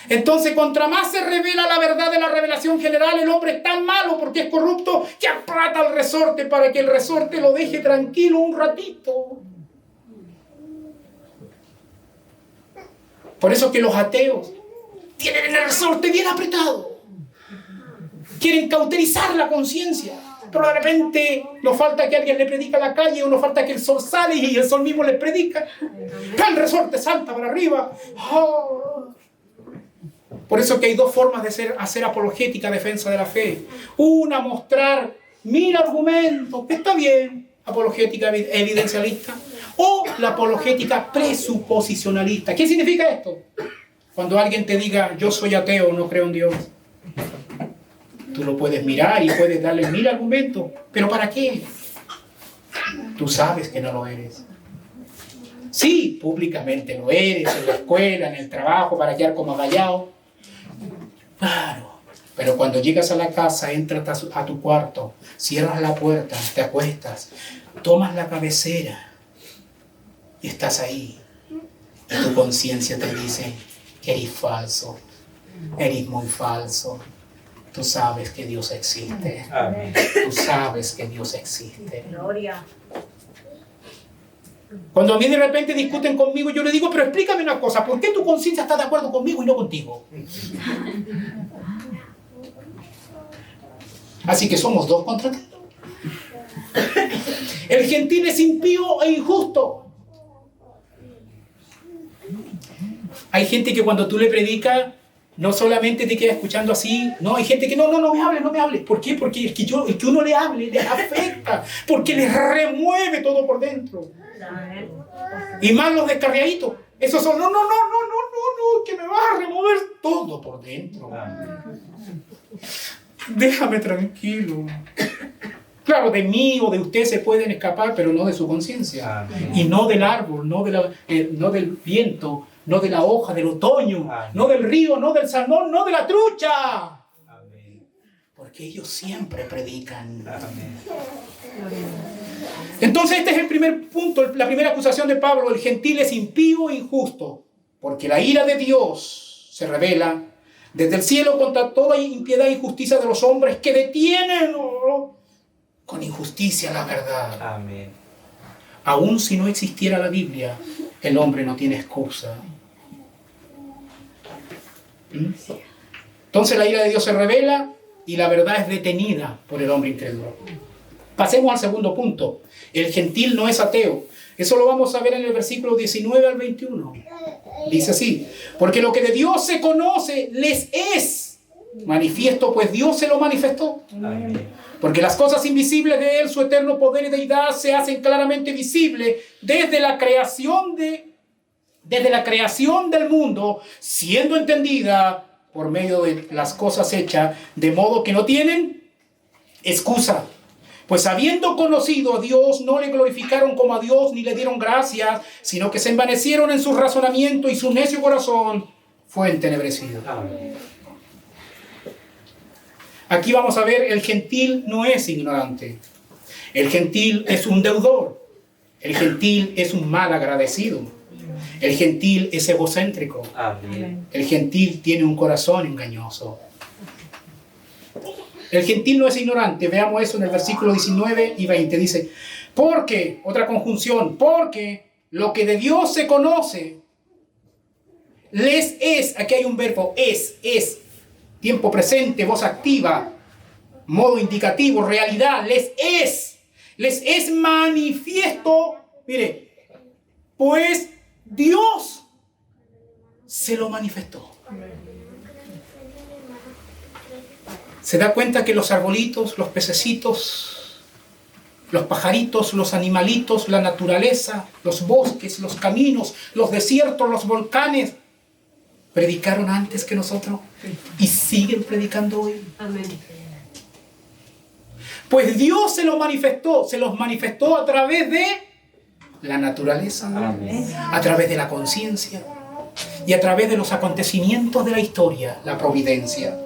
Entonces, contra más se revela la verdad de la revelación general, el hombre es tan malo porque es corrupto que aprata el resorte para que el resorte lo deje tranquilo un ratito. Por eso que los ateos tienen el resorte bien apretado. Quieren cauterizar la conciencia. Pero de repente nos falta que alguien le predica a la calle, o nos falta que el sol sale y el sol mismo les predica. El resorte salta para arriba. Oh. Por eso que hay dos formas de hacer apologética, defensa de la fe. Una, mostrar 1000 argumentos, que está bien, apologética evidencialista. O la apologética presuposicionalista. ¿Qué significa esto? Cuando alguien te diga, yo soy ateo, no creo en Dios. Tú lo puedes mirar y puedes darle 1000 argumentos. ¿Pero para qué? Tú sabes que no lo eres. Sí, públicamente lo eres, en la escuela, en el trabajo, para quedar como agallado. Claro. Pero cuando llegas a la casa, entras a tu cuarto, cierras la puerta, te acuestas, tomas la cabecera y estás ahí. Y tu conciencia te dice que eres falso, eres muy falso. Tú sabes que Dios existe. Amén. Tú sabes que Dios existe. Gloria. Cuando a mí de repente discuten conmigo, yo le digo, pero explícame una cosa, ¿por qué tu conciencia está de acuerdo conmigo y no contigo? Así que somos dos contra ti. El gentil es impío e injusto. Hay gente que cuando tú le predicas, no solamente te queda escuchando así, no, hay gente que no me hable. ¿Por qué? Porque el que uno le hable, les afecta, porque les remueve todo por dentro. Y más los descarriaditos. Esos son, no, que me vas a remover todo por dentro. Déjame tranquilo. Claro, de mí o de usted se pueden escapar, pero no de su conciencia. Y no del árbol, no del viento, no de la hoja del otoño, no del río, no del salmón, no de la trucha. Porque ellos siempre predican. Entonces este es el primer punto, la primera acusación de Pablo. El gentil es impío e injusto, porque la ira de Dios se revela desde el cielo contra toda impiedad e injusticia de los hombres que detienen con injusticia la verdad. Amén. Aun si no existiera la Biblia, el hombre no tiene excusa. Entonces la ira de Dios se revela y la verdad es detenida por el hombre incrédulo. Pasemos al segundo punto. El gentil no es ateo. Eso lo vamos a ver en el versículo 19 al 21. Dice así: porque lo que de Dios se conoce les es manifiesto, pues Dios se lo manifestó. Amén. Porque las cosas invisibles de Él, su eterno poder y deidad, se hacen claramente visibles desde la creación del mundo, siendo entendida por medio de las cosas hechas, de modo que no tienen excusa. Pues habiendo conocido a Dios, no le glorificaron como a Dios, ni le dieron gracias, sino que se envanecieron en su razonamiento y su necio corazón fue entenebrecido. Amén. Aquí vamos a ver, el gentil no es ignorante. El gentil es un deudor. El gentil es un mal agradecido. El gentil es egocéntrico. Amén. El gentil tiene un corazón engañoso. El gentil no es ignorante. Veamos eso en el versículo 19 y 20. Dice, porque, otra conjunción, porque lo que de Dios se conoce, les es, aquí hay un verbo, es, tiempo presente, voz activa, modo indicativo, realidad, les es manifiesto, mire, pues Dios se lo manifestó. ¿Se da cuenta que los arbolitos, los pececitos, los pajaritos, los animalitos, la naturaleza, los bosques, los caminos, los desiertos, los volcanes, predicaron antes que nosotros y siguen predicando hoy? Amén. Pues Dios se los manifestó a través de la naturaleza, Amén. a través de la conciencia y a través de los acontecimientos de la historia, la providencia.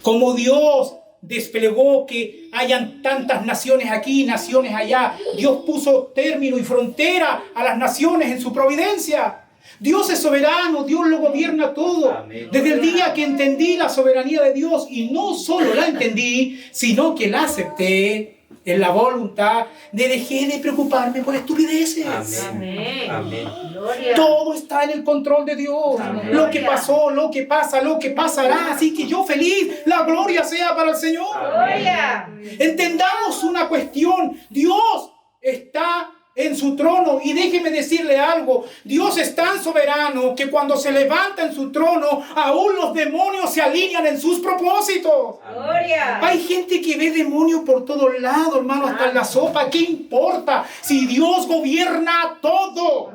Como Dios desplegó que hayan tantas naciones aquí, naciones allá, Dios puso término y frontera a las naciones en su providencia. Dios es soberano, Dios lo gobierna todo. Amén. Desde el día que entendí la soberanía de Dios, y no solo la entendí, sino que la acepté, en la voluntad de dejar de preocuparme por estupideces. Amén. Amén. Gloria. Todo está en el control de Dios. Amén. Lo que pasó, lo que pasa, lo que pasará. Así que yo feliz, la gloria sea para el Señor. Gloria. Entendamos una cuestión. Dios está en su trono, y déjeme decirle algo, Dios es tan soberano que cuando se levanta en su trono, aún los demonios se alinean en sus propósitos. Gloria. Hay gente que ve demonios por todos lados, hermano, hasta en la sopa. ¿Qué importa si Dios gobierna todo?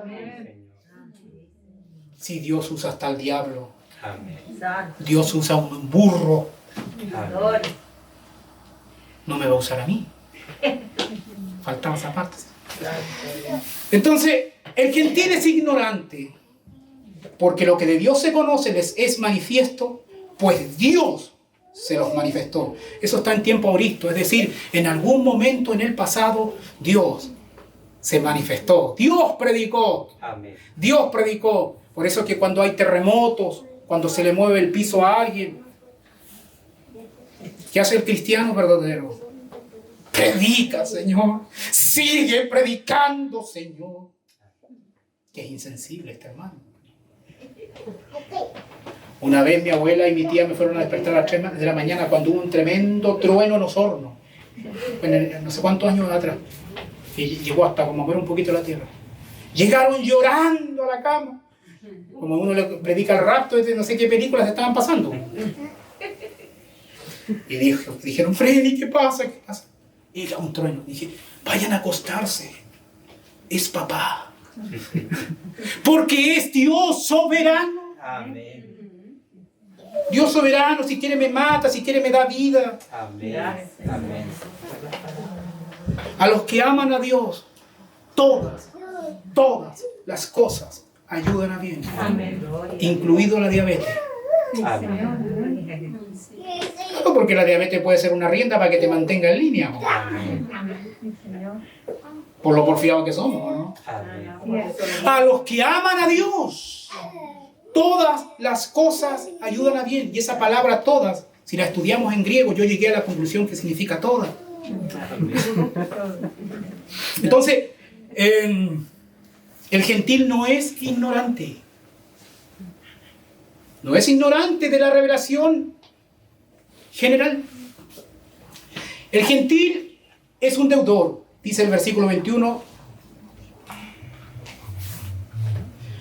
Si Dios usa hasta el diablo, Amén. Dios usa un burro, Amén. Gloria. no me va a usar a mí. Faltaba esa parte. Entonces, el gentil es ignorante, porque lo que de Dios se conoce les es manifiesto, pues Dios se los manifestó. Eso está en tiempo auristo, es decir, en algún momento en el pasado, Dios se manifestó. Dios predicó. Amén. Dios predicó. Por eso es que cuando hay terremotos, cuando se le mueve el piso a alguien, ¿qué hace el cristiano verdadero? Predica, Señor. Sigue predicando, Señor. Qué insensible este hermano. Una vez mi abuela y mi tía me fueron a despertar a las 3 de la mañana cuando hubo un tremendo trueno en los hornos. No sé cuántos años atrás. Y llegó hasta como mover un poquito la tierra. Llegaron llorando a la cama. Como uno le predica el rapto de no sé qué películas estaban pasando. Y dijeron, Freddy, ¿qué pasa? ¿Qué pasa? Y era un trueno. Dije, vayan a acostarse. Es papá. Porque es Dios soberano. Amén. Dios soberano, si quiere me mata, si quiere me da vida. Amén. Amén. A los que aman a Dios, todas las cosas ayudan a bien. Amén. Incluido la diabetes. Amén. No, porque la diabetes puede ser una rienda para que te mantenga en línea. ¿No? Amén. Por lo porfiados que somos, ¿no? Amén. A los que aman a Dios, todas las cosas ayudan a bien. Y esa palabra todas, si la estudiamos en griego, yo llegué a la conclusión que significa todas. Entonces, el gentil no es ignorante. No es ignorante de la revelación general. El gentil es un deudor, dice el versículo 21.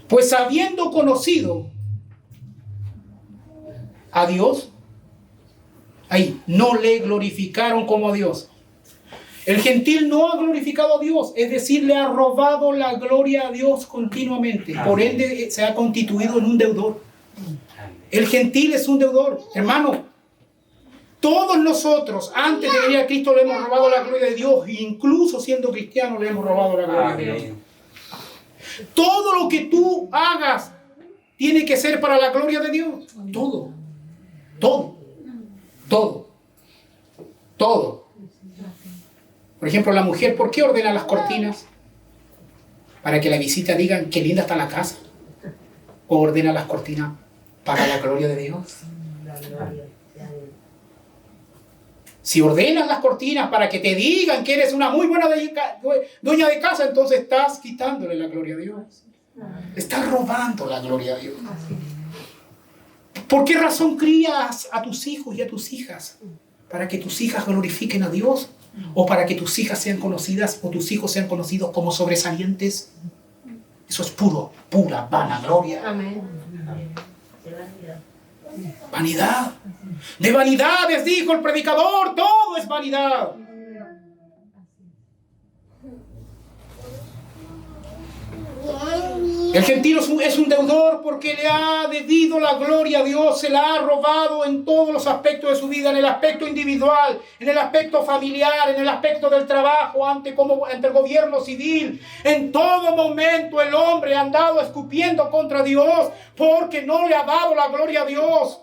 Pues habiendo conocido a Dios, ahí, no le glorificaron como a Dios. El gentil no ha glorificado a Dios, es decir, le ha robado la gloria a Dios continuamente. Por ende, se ha constituido en un deudor. El gentil es un deudor. Hermano, todos nosotros, antes de venir a Cristo, le hemos robado la gloria de Dios. Incluso siendo cristianos, le hemos robado la gloria de Dios. Amén. Todo lo que tú hagas tiene que ser para la gloria de Dios. Todo. Todo. Todo. Todo. Por ejemplo, la mujer, ¿por qué ordena las cortinas? Para que la visita digan qué linda está la casa. O ordena las cortinas para la gloria de Dios. Si ordenas las cortinas para que te digan que eres una muy buena dueña de casa, entonces estás quitándole la gloria a Dios. Estás robando la gloria a Dios. ¿Por qué razón crías a tus hijos y a tus hijas? ¿Para que tus hijas glorifiquen a Dios? ¿O para que tus hijas sean conocidas o tus hijos sean conocidos como sobresalientes? Eso es pura vanagloria. Amén. Vanidad. De vanidades, dijo el predicador, todo es vanidad. El gentil es un deudor porque le ha debido la gloria a Dios, se la ha robado en todos los aspectos de su vida, en el aspecto individual, en el aspecto familiar, en el aspecto del trabajo, ante el gobierno civil. En todo momento el hombre ha andado escupiendo contra Dios porque no le ha dado la gloria a Dios.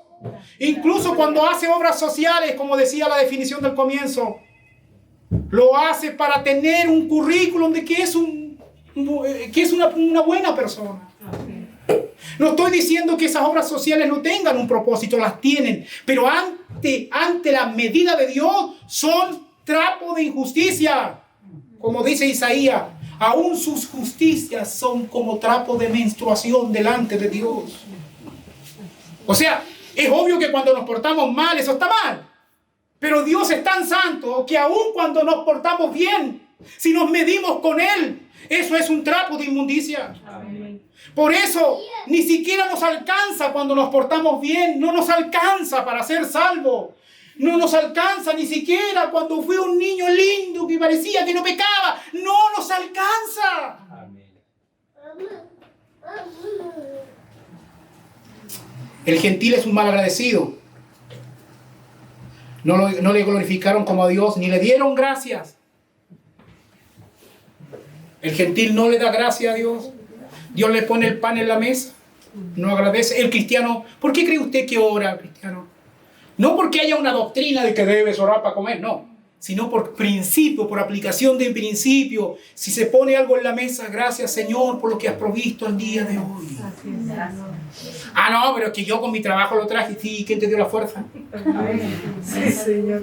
Incluso cuando hace obras sociales, como decía la definición del comienzo, lo hace para tener un currículum de que es una buena persona. No estoy diciendo que esas obras sociales no tengan un propósito, las tienen, pero ante la medida de Dios son trapo de injusticia. Como dice Isaías, aún sus justicias son como trapo de menstruación delante de Dios. O sea, es obvio que cuando nos portamos mal, eso está mal. Pero Dios es tan santo que aún cuando nos portamos bien, si nos medimos con Él, eso es un trapo de inmundicia. Amén. Por eso, ni siquiera nos alcanza cuando nos portamos bien. No nos alcanza para ser salvos. No nos alcanza ni siquiera cuando fui un niño lindo que parecía que no pecaba. No nos alcanza. Amén. El gentil es un malagradecido. No le glorificaron como a Dios, ni le dieron gracias. El gentil no le da gracias a Dios. Dios le pone el pan en la mesa, no agradece. El cristiano, ¿por qué cree usted que ora, cristiano? No porque haya una doctrina de que debes orar para comer, no. Sino por principio, por aplicación de principio. Si se pone algo en la mesa, gracias Señor por lo que has provisto el día de hoy. Ah, no, pero es que yo con mi trabajo lo traje. Sí, ¿quién te dio la fuerza? Sí, Señor.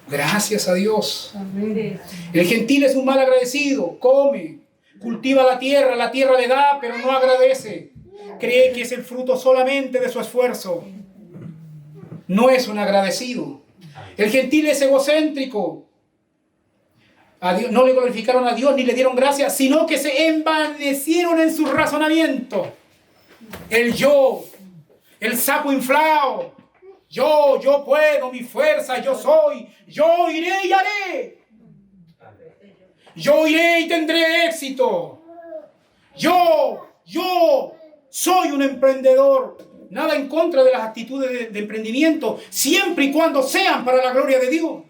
Gracias a Dios. Amén. El gentil es un mal agradecido. Come, cultiva la tierra le da, pero no agradece. Cree que es el fruto solamente de su esfuerzo. No es un agradecido. El gentil es egocéntrico. A Dios, no le glorificaron a Dios ni le dieron gracias, sino que se envanecieron en su razonamiento. El yo, el sapo inflado. Yo puedo, mi fuerza, yo soy. Yo iré y haré. Yo iré y tendré éxito. Yo soy un emprendedor. Nada en contra de las actitudes de emprendimiento, siempre y cuando sean para la gloria de Dios.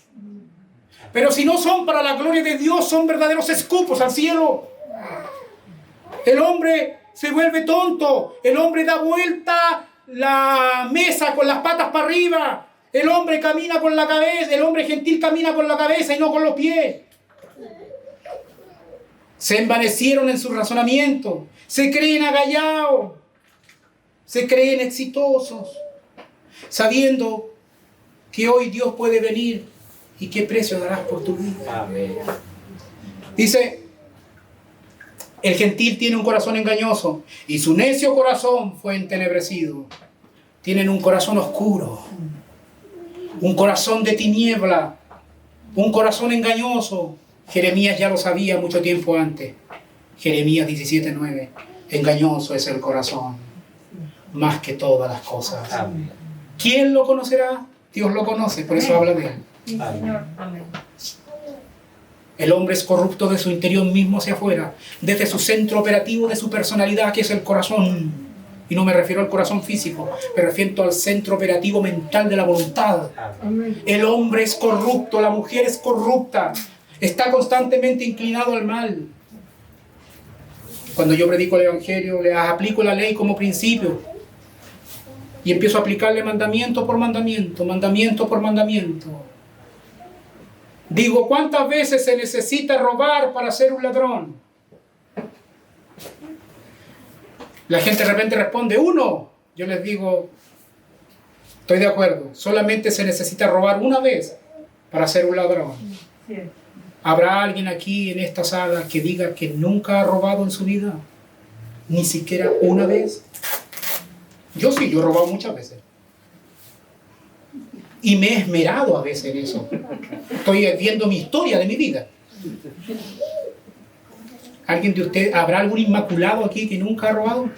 Pero si no son para la gloria de Dios, son verdaderos escupos al cielo. El hombre se vuelve tonto. El hombre da vuelta la mesa con las patas para arriba. El hombre camina con la cabeza. El hombre gentil camina con la cabeza y no con los pies. Se envanecieron en su razonamiento. Se creen agallados. Se creen exitosos, sabiendo que hoy Dios puede venir y qué precio darás por tu vida. Amén. Dice, el gentil tiene un corazón engañoso y su necio corazón fue entenebrecido. Tienen un corazón oscuro, un corazón de tiniebla, un corazón engañoso. Jeremías ya lo sabía mucho tiempo antes. Jeremías 17:9. Engañoso es el corazón más que todas las cosas. Amén. ¿Quién lo conocerá? Dios lo conoce, por eso habla de él. Amén. Amén. El hombre es corrupto de su interior mismo hacia afuera, desde su centro operativo de su personalidad, que es el corazón. Y no me refiero al corazón físico, me refiero al centro operativo mental de la voluntad. Amén. El hombre es corrupto, la mujer es corrupta, está constantemente inclinado al mal. Cuando yo predico el evangelio, les aplico la ley como principio. Y empiezo a aplicarle mandamiento por mandamiento, mandamiento por mandamiento. Digo, ¿cuántas veces se necesita robar para ser un ladrón? La gente de repente responde, 1. Yo les digo, estoy de acuerdo, solamente se necesita robar una vez para ser un ladrón. ¿Habrá alguien aquí en esta sala que diga que nunca ha robado en su vida? Ni siquiera una vez. Yo sí, yo he robado muchas veces. Y me he esmerado a veces en eso. Estoy viendo mi historia de mi vida. ¿Alguien de ustedes, habrá algún inmaculado aquí que nunca ha robado?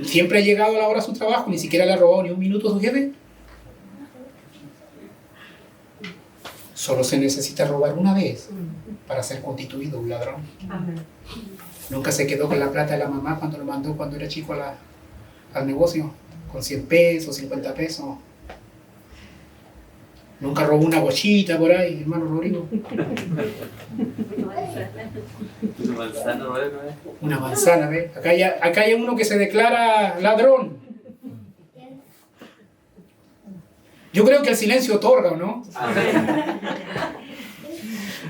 Siempre ha llegado a la hora de su trabajo, ni siquiera le ha robado ni un minuto a su jefe. Solo se necesita robar una vez para ser constituido un ladrón. Amén. Nunca se quedó con la plata de la mamá cuando lo mandó cuando era chico al negocio, con 100 pesos, 50 pesos. Nunca robó una bochita por ahí, hermano Rodrigo. Una manzana, ¿ves? Acá hay uno que se declara ladrón. Yo creo que el silencio otorga, ¿o no?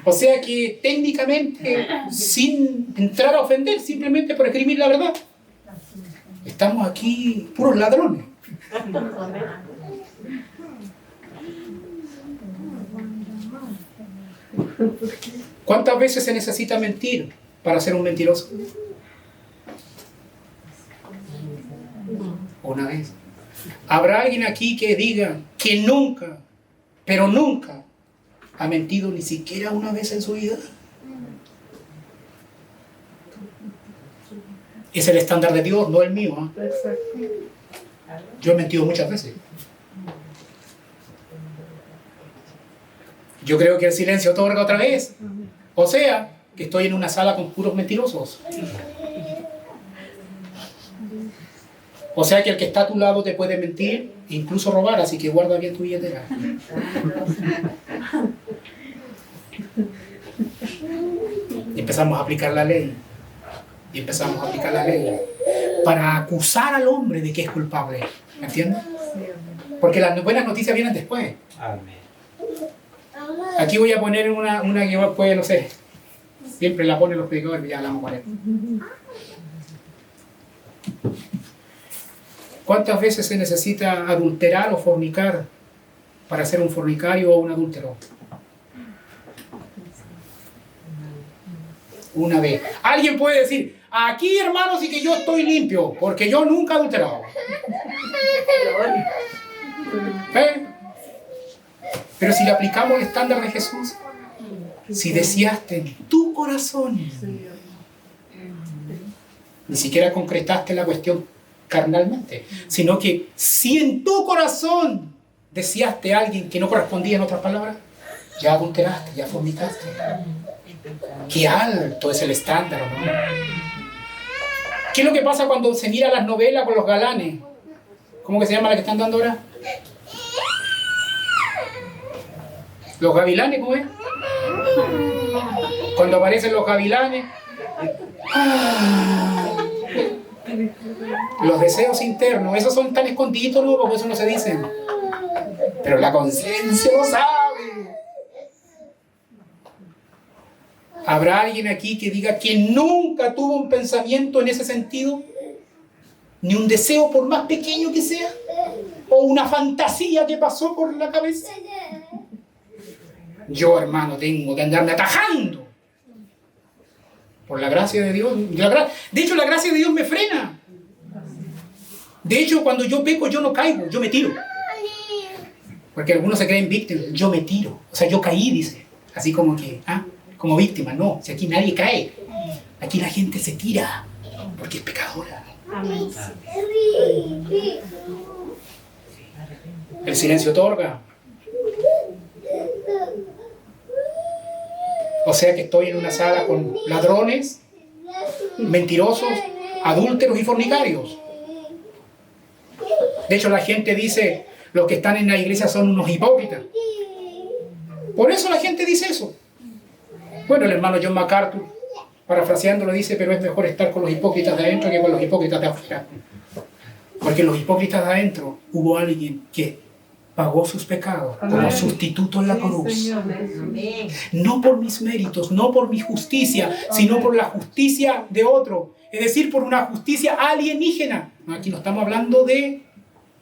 O sea que técnicamente, sin entrar a ofender, simplemente por escribir la verdad, estamos aquí puros ladrones. ¿Cuántas veces se necesita mentir para ser un mentiroso? Una vez. ¿Habrá alguien aquí que diga que nunca, pero nunca, ha mentido ni siquiera una vez en su vida? Es el estándar de Dios, no el mío, ¿eh? Yo he mentido muchas veces. Yo creo que el silencio otorga otra vez. O sea, que estoy en una sala con puros mentirosos. O sea que el que está a tu lado te puede mentir, incluso robar, así que guarda bien tu billetera. Y empezamos a aplicar la ley. Y empezamos a aplicar la ley para acusar al hombre de que es culpable. ¿Me entiendes? Porque las buenas noticias vienen después. Amén. Aquí voy a poner una que puede, no sé, siempre la ponen los predicadores, ya la vamos a poner. ¿Cuántas veces se necesita adulterar o fornicar para ser un fornicario o un adúltero? Una vez. Alguien puede decir, aquí hermanos, sí que yo estoy limpio, porque yo nunca he adulterado. ¿Eh? Pero si le aplicamos el estándar de Jesús, si deseaste en tu corazón, ni siquiera concretaste la cuestión carnalmente, sino que si en tu corazón deseaste a alguien que no correspondía, en otras palabras, ya adulteraste, ya fornicaste. Qué alto es el estándar, ¿no? ¿Qué es lo que pasa cuando se mira las novelas con los galanes? ¿Cómo que se llama la que están dando ahora? Los gavilanes, ¿cómo es? Cuando aparecen los gavilanes, los deseos internos, esos son tan escondiditos, ¿no? Porque eso no se dicen. Pero la conciencia lo sabe. ¿Habrá alguien aquí que diga que nunca tuvo un pensamiento en ese sentido? Ni un deseo, por más pequeño que sea, o una fantasía que pasó por la cabeza. Yo, hermano, tengo que andarme atajando. Por la gracia de Dios. De hecho, la gracia de Dios me frena. De hecho, cuando yo peco, yo no caigo, yo me tiro. Porque algunos se creen víctimas. Yo me tiro. O sea, yo caí, dice. Así como que, como víctima. No, si aquí nadie cae. Aquí la gente se tira. Porque es pecadora. Amén. El silencio otorga. O sea que estoy en una sala con ladrones, mentirosos, adúlteros y fornicarios. De hecho, la gente dice, los que están en la iglesia son unos hipócritas. Por eso la gente dice eso. Bueno, el hermano John MacArthur, parafraseando, lo dice, pero es mejor estar con los hipócritas de adentro que con los hipócritas de afuera. Porque en los hipócritas de adentro hubo alguien que pagó sus pecados como sustituto en la cruz. Amén. No por mis méritos, no por mi justicia, sino por la justicia de otro. Es decir, por una justicia alienígena. Aquí no estamos hablando de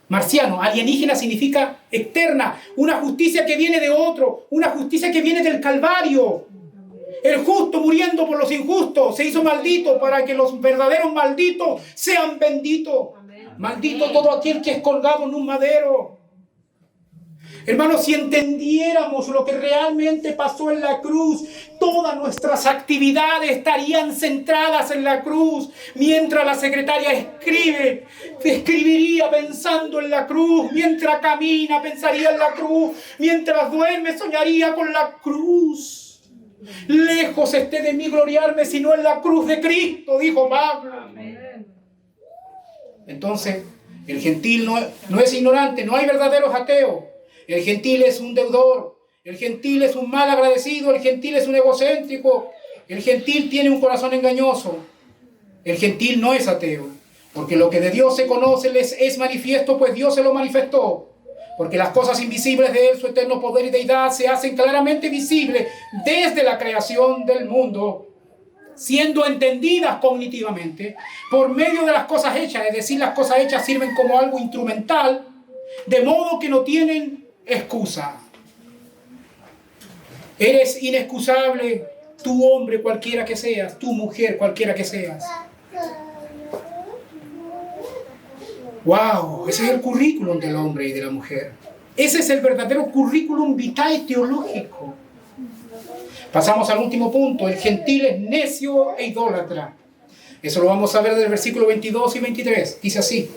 marciano. Alienígena significa externa. Una justicia que viene de otro. Una justicia que viene del Calvario. El justo muriendo por los injustos se hizo maldito para que los verdaderos malditos sean benditos. Maldito todo aquel que es colgado en un madero. Hermanos, si entendiéramos lo que realmente pasó en la cruz, todas nuestras actividades estarían centradas en la cruz. Mientras la secretaria escribiría pensando en la cruz. Mientras camina, pensaría en la cruz. Mientras duerme, soñaría con la cruz. Lejos esté de mí gloriarme, sino en la cruz de Cristo, dijo Pablo. Entonces, el gentil no es ignorante, no hay verdaderos ateos. El gentil es un deudor, el gentil es un mal agradecido, el gentil es un egocéntrico, el gentil tiene un corazón engañoso. El gentil no es ateo, porque lo que de Dios se conoce les es manifiesto, pues Dios se lo manifestó. Porque las cosas invisibles de Él, su eterno poder y deidad, se hacen claramente visibles desde la creación del mundo. siendo entendidas cognitivamente por medio de las cosas hechas, es decir, las cosas hechas sirven como algo instrumental, de modo que no tienen excusa. Eres inexcusable, tú hombre cualquiera que seas, tú mujer cualquiera que seas. ¡Wow! Ese es el currículum del hombre y de la mujer. Ese es el verdadero currículum vitae teológico. Pasamos al último punto. El gentil es necio e idólatra. Eso lo vamos a ver del versículo 22 y 23. Dice así: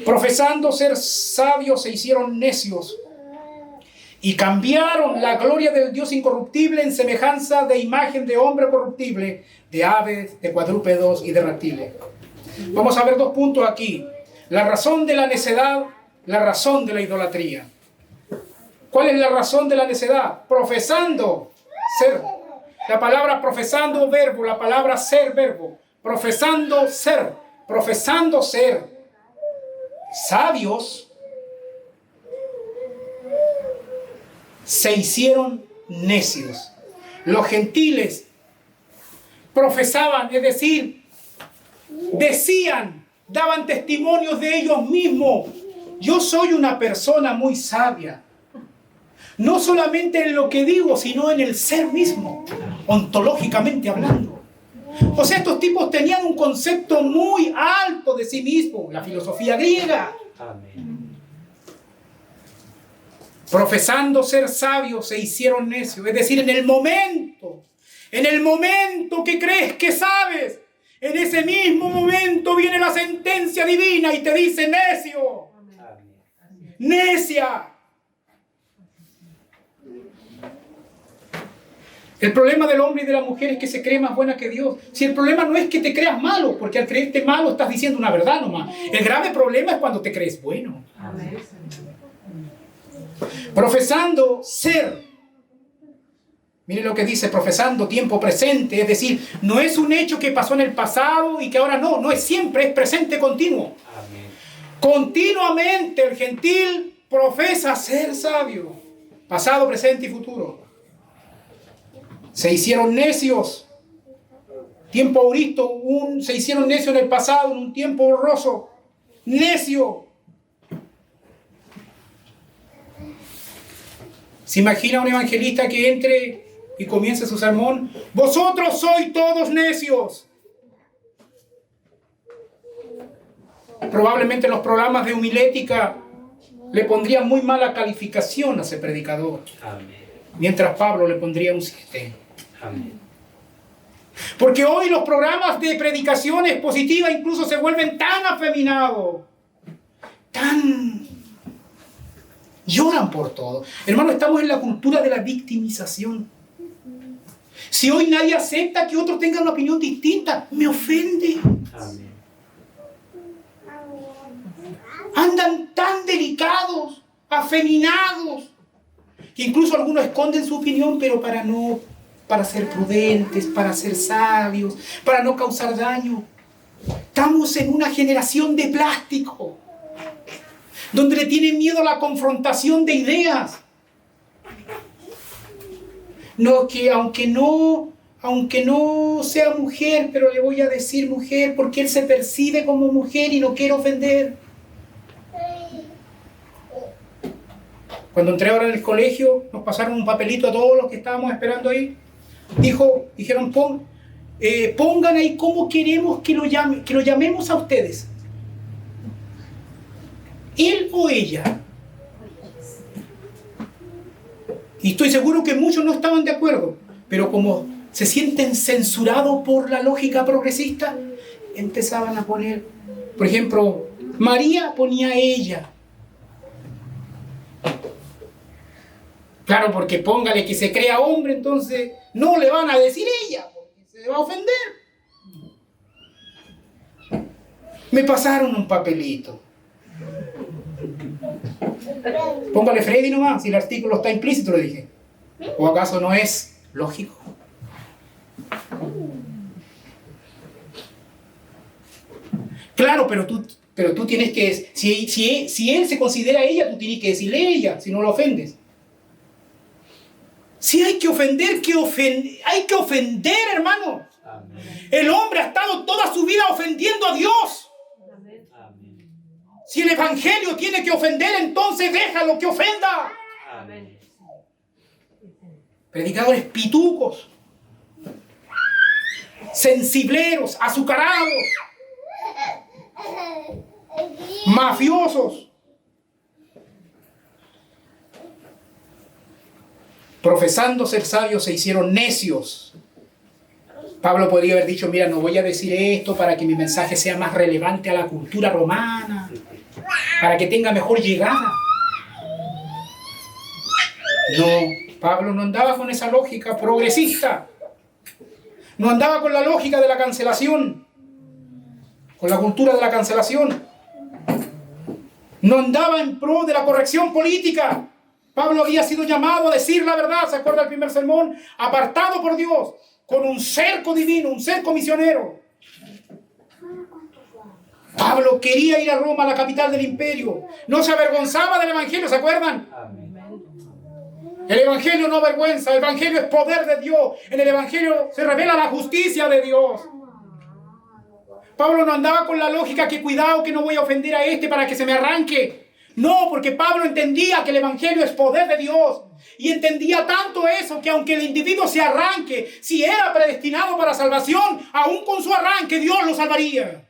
profesando ser sabios se hicieron necios y cambiaron la gloria del Dios incorruptible en semejanza de imagen de hombre corruptible, de aves, de cuadrúpedos y de reptiles. Vamos a ver dos puntos aquí. La razón de la necedad, la razón de la idolatría. ¿Cuál es la razón de la necedad? Profesando ser. La palabra profesando verbo, la palabra ser verbo. Profesando ser sabios, se hicieron necios. Los gentiles profesaban, es decir, decían, daban testimonios de ellos mismos. Yo soy una persona muy sabia. No solamente en lo que digo, sino en el ser mismo, ontológicamente hablando. O sea, estos tipos tenían un concepto muy alto de sí mismos, la filosofía griega. Amén. Profesando ser sabios, se hicieron necios. Es decir, en el momento que crees que sabes, en ese mismo momento viene la sentencia divina y te dice necio, necia. El problema del hombre y de la mujer es que se cree más buena que Dios. Si el problema no es que te creas malo, porque al creerte malo estás diciendo una verdad nomás. El grave problema es cuando te crees bueno. Amén. Profesando ser. Mire lo que dice, profesando tiempo presente, es decir, no es un hecho que pasó en el pasado y que ahora no es siempre, es presente continuo. Amén. Continuamente el gentil profesa ser sabio, pasado, presente y futuro. Se hicieron necios, tiempo auristo, se hicieron necios en el pasado, en un tiempo borroso, necio. ¿Se imagina un evangelista que entre y comience su sermón? Vosotros sois todos necios. Probablemente los programas de homilética le pondrían muy mala calificación a ese predicador. Amén. Mientras Pablo le pondría un 7. Amén. Porque hoy los programas de predicación expositiva incluso se vuelven tan afeminados, lloran por todo. Hermano, estamos en la cultura de la victimización. Si hoy nadie acepta que otros tengan una opinión distinta, me ofende. Amén. Andan tan delicados, afeminados, que incluso algunos esconden su opinión, pero para ser prudentes, para ser sabios, para no causar daño. Estamos en una generación de plástico, donde le tienen miedo a la confrontación de ideas. No, que aunque no sea mujer, pero le voy a decir mujer, porque él se percibe como mujer y no quiere ofender. Cuando entré ahora en el colegio, nos pasaron un papelito a todos los que estábamos esperando ahí. Dijeron, pongan ahí cómo queremos que lo llamemos a ustedes. Él o ella. Y estoy seguro que muchos no estaban de acuerdo, pero como se sienten censurados por la lógica progresista, empezaban a poner, por ejemplo, María ponía ella. Claro, porque póngale que se crea hombre, entonces no le van a decir ella, porque se va a ofender. Me pasaron un papelito. Póngale Freddy nomás, si el artículo está implícito, le dije. ¿O acaso no es lógico? Claro, pero tú tienes que, si él se considera ella, tú tienes que decirle ella, si no lo ofendes. Si hay que ofender, hay que ofender, hermano. Amén. El hombre ha estado toda su vida ofendiendo a Dios. Amén. Si el evangelio tiene que ofender, entonces déjalo que ofenda. Amén. Predicadores pitucos, sensibleros, azucarados, mafiosos, profesando ser sabios se hicieron necios. Pablo podría haber dicho, mira, no voy a decir esto para que mi mensaje sea más relevante a la cultura romana, para que tenga mejor llegada. No, Pablo no andaba con esa lógica progresista. No andaba con la lógica de la cancelación, con la cultura de la cancelación. No andaba en pro de la corrección política. Pablo había sido llamado a decir la verdad, ¿se acuerda el primer sermón? Apartado por Dios, con un cerco divino, un cerco misionero. Pablo quería ir a Roma, la capital del imperio. No se avergonzaba del evangelio, ¿se acuerdan? Amén. El evangelio no avergüenza, el evangelio es poder de Dios. En el evangelio se revela la justicia de Dios. Pablo no andaba con la lógica que cuidado que no voy a ofender a este para que se me arranque. No, porque Pablo entendía que el evangelio es poder de Dios. Y entendía tanto eso que aunque el individuo se arranque, si era predestinado para salvación, aún con su arranque Dios lo salvaría.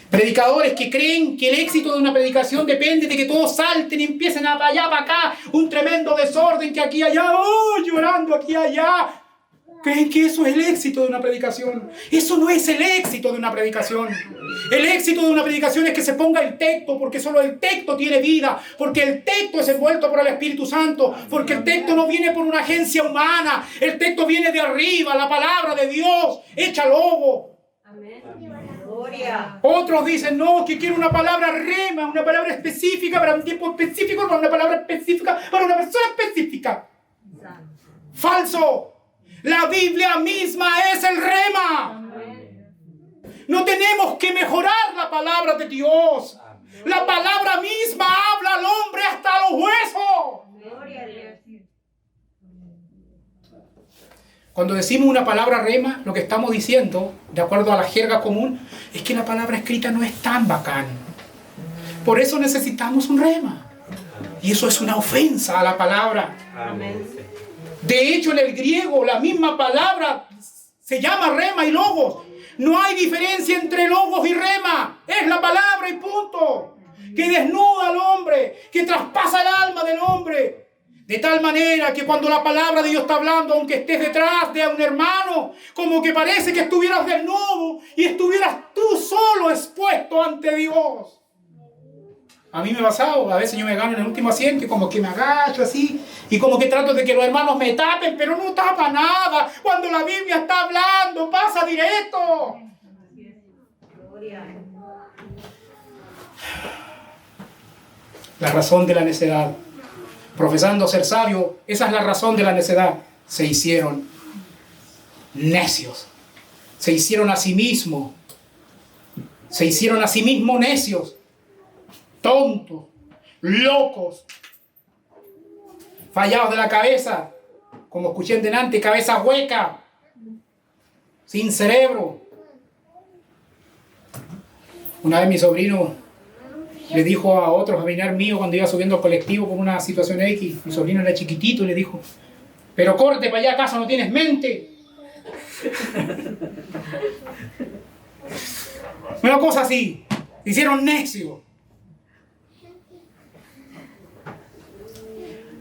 Predicadores que creen que el éxito de una predicación depende de que todos salten y empiecen a para allá, para acá, un tremendo desorden que aquí y allá, llorando aquí y allá. ¿Creen que eso es el éxito de una predicación? Eso no es el éxito de una predicación. El éxito de una predicación es que se ponga el texto, porque solo el texto tiene vida, porque el texto es envuelto por el Espíritu Santo, porque el texto no viene por una agencia humana, el texto viene de arriba, la palabra de Dios, hecha lobo. Amén. Gloria. Otros dicen, no, que quiero una palabra rema, una palabra específica para un tiempo específico, para una palabra específica, para una persona específica. Falso. La Biblia misma es el rema. No tenemos que mejorar la palabra de Dios. La palabra misma habla al hombre hasta los huesos. Gloria a Dios. Cuando decimos una palabra rema, lo que estamos diciendo, de acuerdo a la jerga común, es que la palabra escrita no es tan bacán. Por eso necesitamos un rema. Y eso es una ofensa a la palabra. Amén. De hecho, en el griego, la misma palabra se llama rema y logos. No hay diferencia entre logos y rema. Es la palabra y punto. Que desnuda al hombre, que traspasa el alma del hombre. De tal manera que cuando la palabra de Dios está hablando, aunque estés detrás de un hermano, como que parece que estuvieras desnudo y estuvieras tú solo expuesto ante Dios. A mí me ha pasado, a veces yo me gano en el último asiento y como que me agacho así y como que trato de que los hermanos me tapen, pero no tapa nada. Cuando la Biblia está hablando, pasa directo. Gloria. La razón de la necedad. Profesando ser sabio, esa es la razón de la necedad. Se hicieron necios. Se hicieron a sí mismos. Se hicieron a sí mismos necios. Tontos. Locos. Fallados de la cabeza. Como escuché delante, cabeza hueca. Sin cerebro. Una vez mi sobrino le dijo a otro familiar mío cuando iba subiendo al colectivo por una situación X, mi sobrino era chiquitito y le dijo, pero corte para allá, ¿acaso no tienes mente? Una cosa así, se hicieron necios.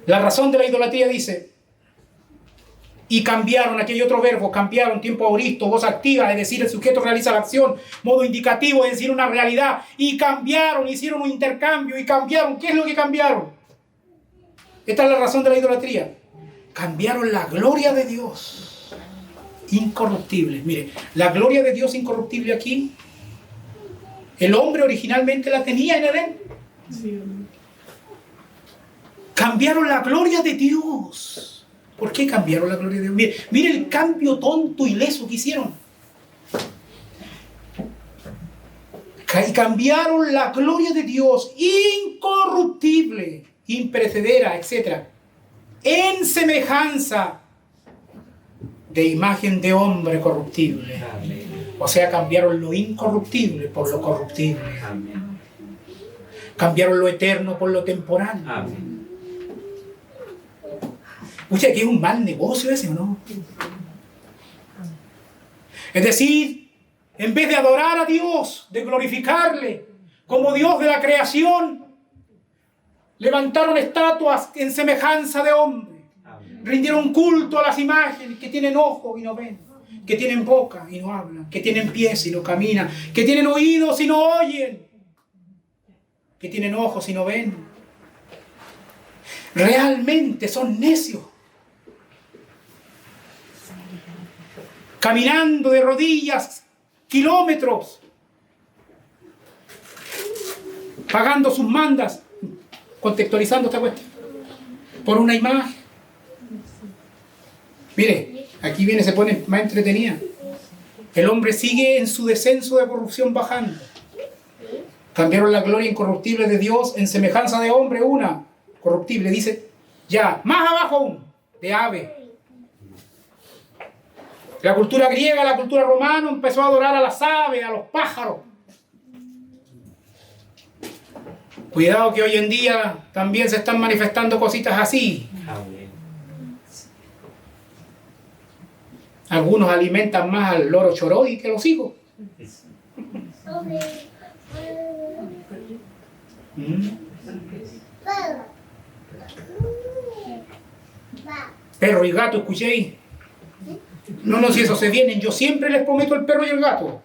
La razón de la idolatría dice, y cambiaron, aquí hay otro verbo, cambiaron, tiempo auristo, voz activa, es decir, el sujeto realiza la acción, modo indicativo, es decir, una realidad, y cambiaron, hicieron un intercambio, y cambiaron, ¿qué es lo que cambiaron? Esta es la razón de la idolatría, cambiaron la gloria de Dios, incorruptible, mire, la gloria de Dios incorruptible aquí, el hombre originalmente la tenía en Edén, cambiaron la gloria de Dios. ¿Por qué cambiaron la gloria de Dios? Mire el cambio tonto y leso que hicieron. Y cambiaron la gloria de Dios, incorruptible, imperecedera, etc., en semejanza de imagen de hombre corruptible. Amén. O sea, cambiaron lo incorruptible por lo corruptible. Amén. Cambiaron lo eterno por lo temporal. Amén. Oye, que es un mal negocio ese, ¿o no? Es decir, en vez de adorar a Dios, de glorificarle como Dios de la creación, levantaron estatuas en semejanza de hombre. Amén. Rindieron culto a las imágenes que tienen ojos y no ven, que tienen boca y no hablan, que tienen pies y no caminan, que tienen oídos y no oyen, que tienen ojos y no ven. Realmente son necios. Caminando de rodillas kilómetros, pagando sus mandas, contextualizando esta cuestión, por una imagen. Mire, aquí viene, se pone más entretenida. El hombre sigue en su descenso de corrupción bajando. Cambiaron la gloria incorruptible de Dios en semejanza de hombre, una corruptible. Dice, ya, más abajo aún, de ave. La cultura griega, la cultura romana empezó a adorar a las aves, a los pájaros. Cuidado que hoy en día también se están manifestando cositas así. Amén. Algunos alimentan más al loro choroy que a los hijos. Perro y gato, escuchéis. No, si eso se vienen, yo siempre les prometo el perro y el gato.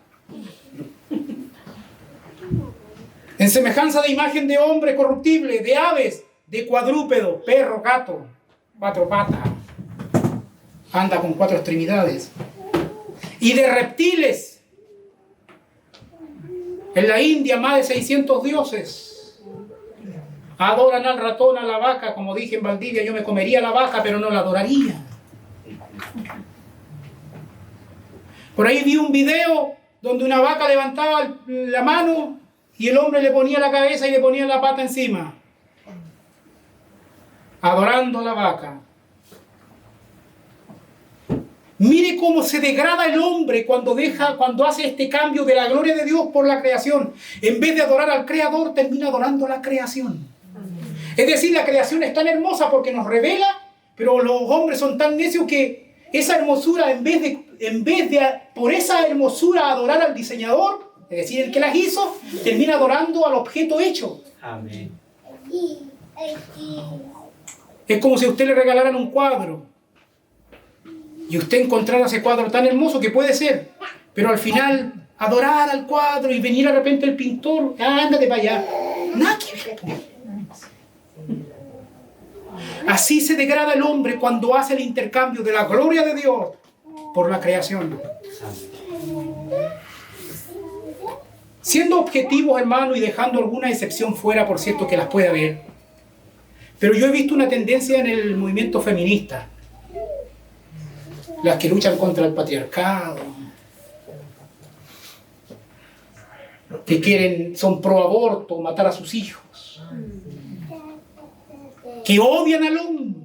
En semejanza de imagen de hombre corruptible, de aves, de cuadrúpedo, perro, gato, 4 patas, anda con 4 extremidades, y de reptiles. En la India, más de 600 dioses adoran al ratón, a la vaca. Como dije en Valdivia, yo me comería la vaca, pero no la adoraría. Por ahí vi un video donde una vaca levantaba la mano y el hombre le ponía la cabeza y le ponía la pata encima, adorando a la vaca. Mire cómo se degrada el hombre cuando hace este cambio de la gloria de Dios por la creación. En vez de adorar al Creador, termina adorando a la creación. Es decir, la creación es tan hermosa porque nos revela, pero los hombres son tan necios que esa hermosura, en vez de por esa hermosura adorar al diseñador, es decir, el que las hizo, termina adorando al objeto hecho. Amén. Es como si a usted le regalaran un cuadro y usted encontrara ese cuadro tan hermoso que puede ser, pero al final adorar al cuadro y venir de repente el pintor, ándate para allá. Nada que ver. Así se degrada el hombre cuando hace el intercambio de la gloria de Dios por la creación. Siendo objetivos, hermano, y dejando alguna excepción fuera, por cierto, que las puede haber, pero yo he visto una tendencia en el movimiento feminista, las que luchan contra el patriarcado, que son pro aborto, matar a sus hijos, que odian al hombre.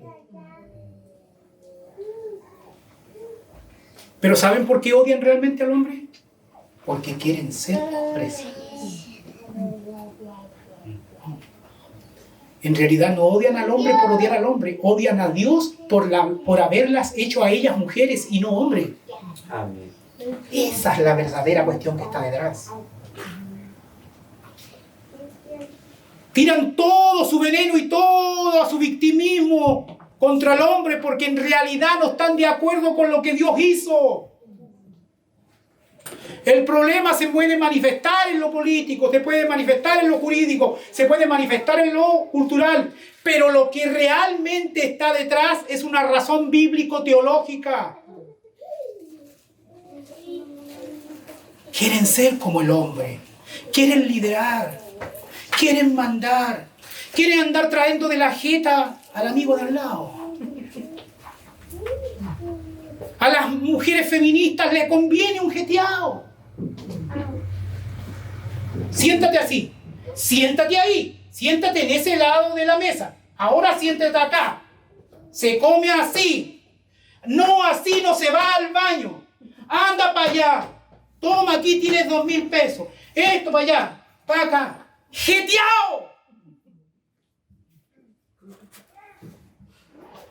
¿Pero saben por qué odian realmente al hombre? Porque quieren ser hombres. En realidad no odian al hombre por odiar al hombre, odian a Dios por haberlas hecho a ellas mujeres y no hombres. Amén. Esa es la verdadera cuestión que está detrás. Tiran todo su veneno y todo su victimismo contra el hombre porque en realidad no están de acuerdo con lo que Dios hizo. El problema se puede manifestar en lo político, se puede manifestar en lo jurídico, se puede manifestar en lo cultural, pero lo que realmente está detrás es una razón bíblico-teológica. Quieren ser como el hombre, quieren liderar, quieren mandar, quieren andar trayendo de la jeta al amigo de al lado. A las mujeres feministas les conviene un jeteado. Siéntate así. Siéntate ahí. Siéntate en ese lado de la mesa. Ahora siéntate acá. Se come así. No, así no se va al baño. Anda para allá. Toma, aquí tienes 2.000 pesos. Esto para allá, para acá. ¡Jeteado!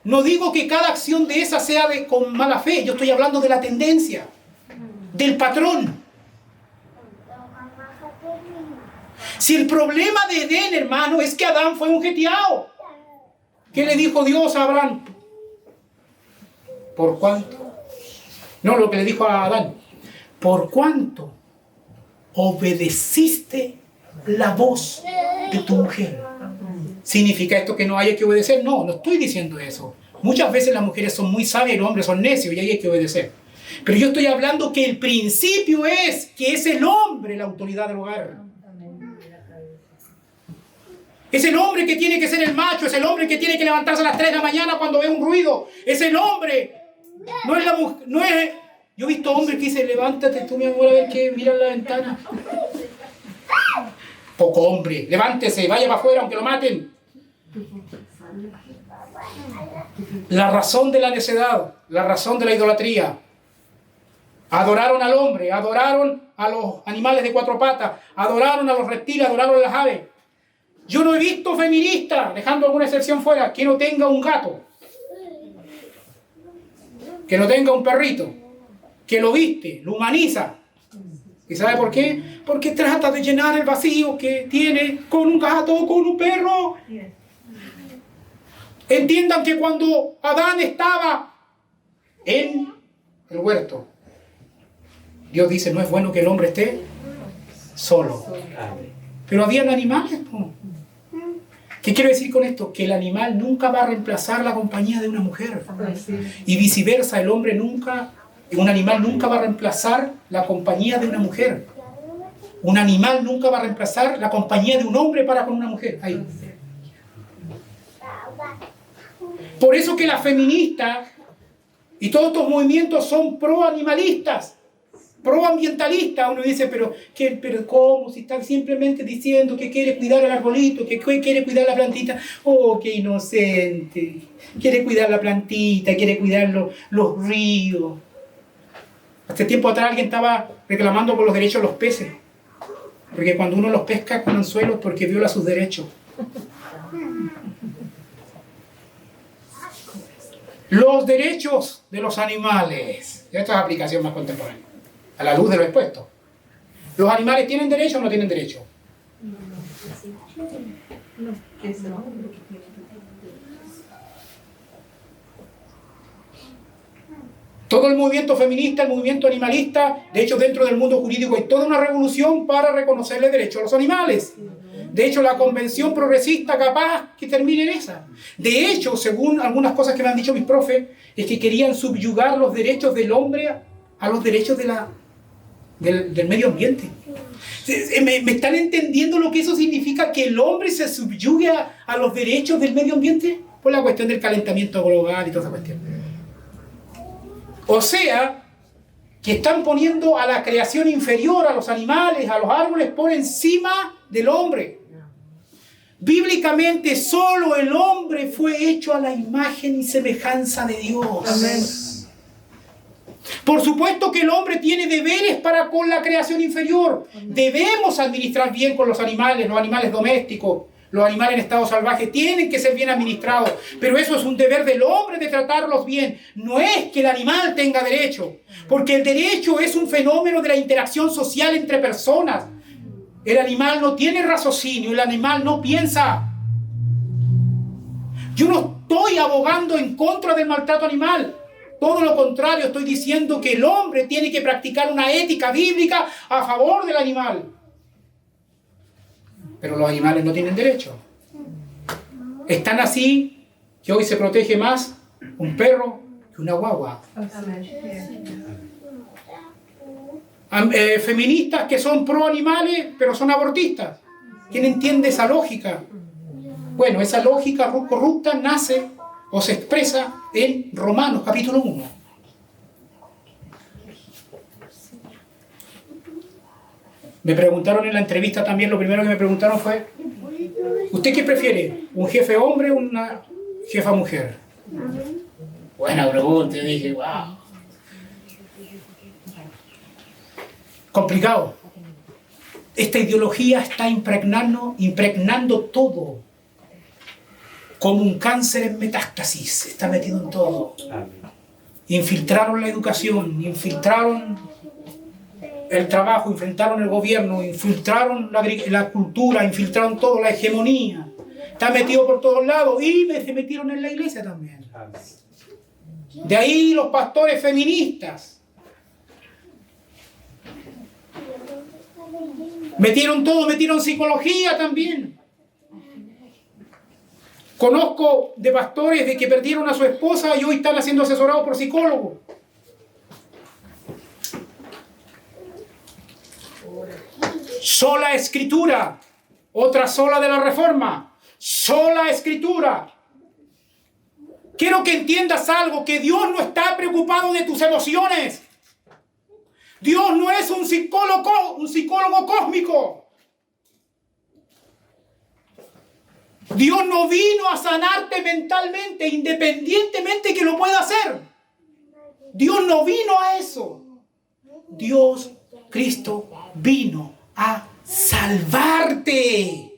No digo que cada acción de esa sea con mala fe. Yo estoy hablando de la tendencia, del patrón. Si el problema de Edén, hermano, es que Adán fue un jeteado. ¿Qué le dijo Dios a Abraham? ¿Por cuánto? No, lo que le dijo a Adán. ¿Por cuánto obedeciste la voz de tu mujer? ¿Significa esto que no haya que obedecer? No, no estoy diciendo eso. Muchas veces las mujeres son muy sabias y los hombres son necios y ahí hay que obedecer. Pero yo estoy hablando que el principio es que es el hombre la autoridad del hogar. Es el hombre que tiene que ser el macho, es el hombre que tiene que levantarse a las 3 de la mañana cuando ve un ruido. Es el hombre. No es la mujer, no es... Yo he visto hombres que dicen, levántate tú, mi amor, a ver qué, mira la ventana. Poco hombre, levántese, vaya para afuera aunque lo maten. La razón de la necedad, la razón de la idolatría. Adoraron al hombre, adoraron a los animales de 4 patas, adoraron a los reptiles, adoraron a las aves. Yo no he visto feministas, dejando alguna excepción fuera, que no tenga un gato, que no tenga un perrito, que lo viste, lo humaniza. ¿Y sabe por qué? Porque trata de llenar el vacío que tiene con un gato, con un perro. Entiendan que cuando Adán estaba en el huerto, Dios dice, no es bueno que el hombre esté solo. Pero habían animales, ¿no? ¿Qué quiero decir con esto? Que el animal nunca va a reemplazar la compañía de una mujer. Y viceversa, el hombre nunca, un animal nunca va a reemplazar la compañía de una mujer. Un animal nunca va a reemplazar la compañía de un hombre para con una mujer. Ahí. Por eso que las feministas y todos estos movimientos son pro-animalistas, pro-ambientalistas. Uno dice, pero ¿cómo? Si están simplemente diciendo que quiere cuidar el arbolito, que quiere cuidar la plantita. Oh, qué inocente. Quiere cuidar la plantita, quiere cuidar los ríos. Hace tiempo atrás alguien estaba reclamando por los derechos de los peces. Porque cuando uno los pesca con anzuelos es porque viola sus derechos. Los derechos de los animales. Esta es la aplicación más contemporánea, a la luz de lo expuesto. ¿Los animales tienen derecho o no tienen derecho? Todo el movimiento feminista, el movimiento animalista, de hecho dentro del mundo jurídico hay toda una revolución para reconocerle derecho a los animales. De hecho, la convención progresista capaz que termine en esa. De hecho, según algunas cosas que me han dicho mis profes, es que querían subyugar los derechos del hombre a los derechos del medio ambiente. ¿Me están entendiendo lo que eso significa? Que el hombre se subyugue a los derechos del medio ambiente por la cuestión del calentamiento global y toda esa cuestión. O sea, que están poniendo a la creación inferior, a los animales, a los árboles, por encima del hombre. Bíblicamente, solo el hombre fue hecho a la imagen y semejanza de Dios. Amén. Por supuesto que el hombre tiene deberes para con la creación inferior. Debemos administrar bien con los animales domésticos, los animales en estado salvaje tienen que ser bien administrados, pero eso es un deber del hombre de tratarlos bien. No es que el animal tenga derecho, porque el derecho es un fenómeno de la interacción social entre personas. El animal no tiene raciocinio, el animal no piensa. Yo no estoy abogando en contra del maltrato animal. Todo lo contrario, estoy diciendo que el hombre tiene que practicar una ética bíblica a favor del animal. Pero los animales no tienen derecho. Están así que hoy se protege más un perro que una guagua. Feministas que son pro animales pero son abortistas. ¿Quién entiende esa lógica? Bueno, esa lógica corrupta nace o se expresa en Romanos capítulo 1. Me preguntaron en la entrevista también, lo primero que me preguntaron fue, ¿usted qué prefiere? ¿Un jefe hombre o una jefa mujer? Buena pregunta, dije, wow. Complicado. Esta ideología está impregnando todo. Como un cáncer en metástasis, está metido en todo. Infiltraron la educación, infiltraron el trabajo, infiltraron el gobierno, infiltraron la cultura, infiltraron todo, la hegemonía. Está metido por todos lados y se metieron en la iglesia también. De ahí los pastores feministas. Metieron todo, metieron psicología también. Conozco de pastores de que perdieron a su esposa y hoy están siendo asesorados por psicólogos. Sola Escritura, otra sola de la Reforma, sola Escritura. Quiero que entiendas algo, que Dios no está preocupado de tus emociones. Dios no es un psicólogo cósmico. Dios no vino a sanarte mentalmente, independientemente que lo pueda hacer. Dios no vino a eso. Dios, Cristo, vino a salvarte.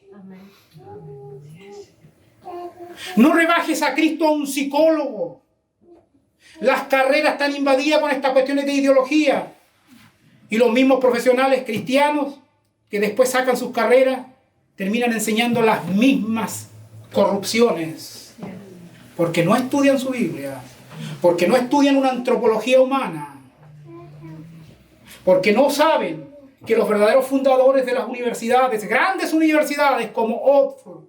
No rebajes a Cristo a un psicólogo. Las carreras están invadidas con estas cuestiones de ideología. Y los mismos profesionales cristianos que después sacan sus carreras terminan enseñando las mismas corrupciones. Porque no estudian su Biblia. Porque no estudian una antropología humana. Porque no saben que los verdaderos fundadores de las universidades, grandes universidades como Oxford,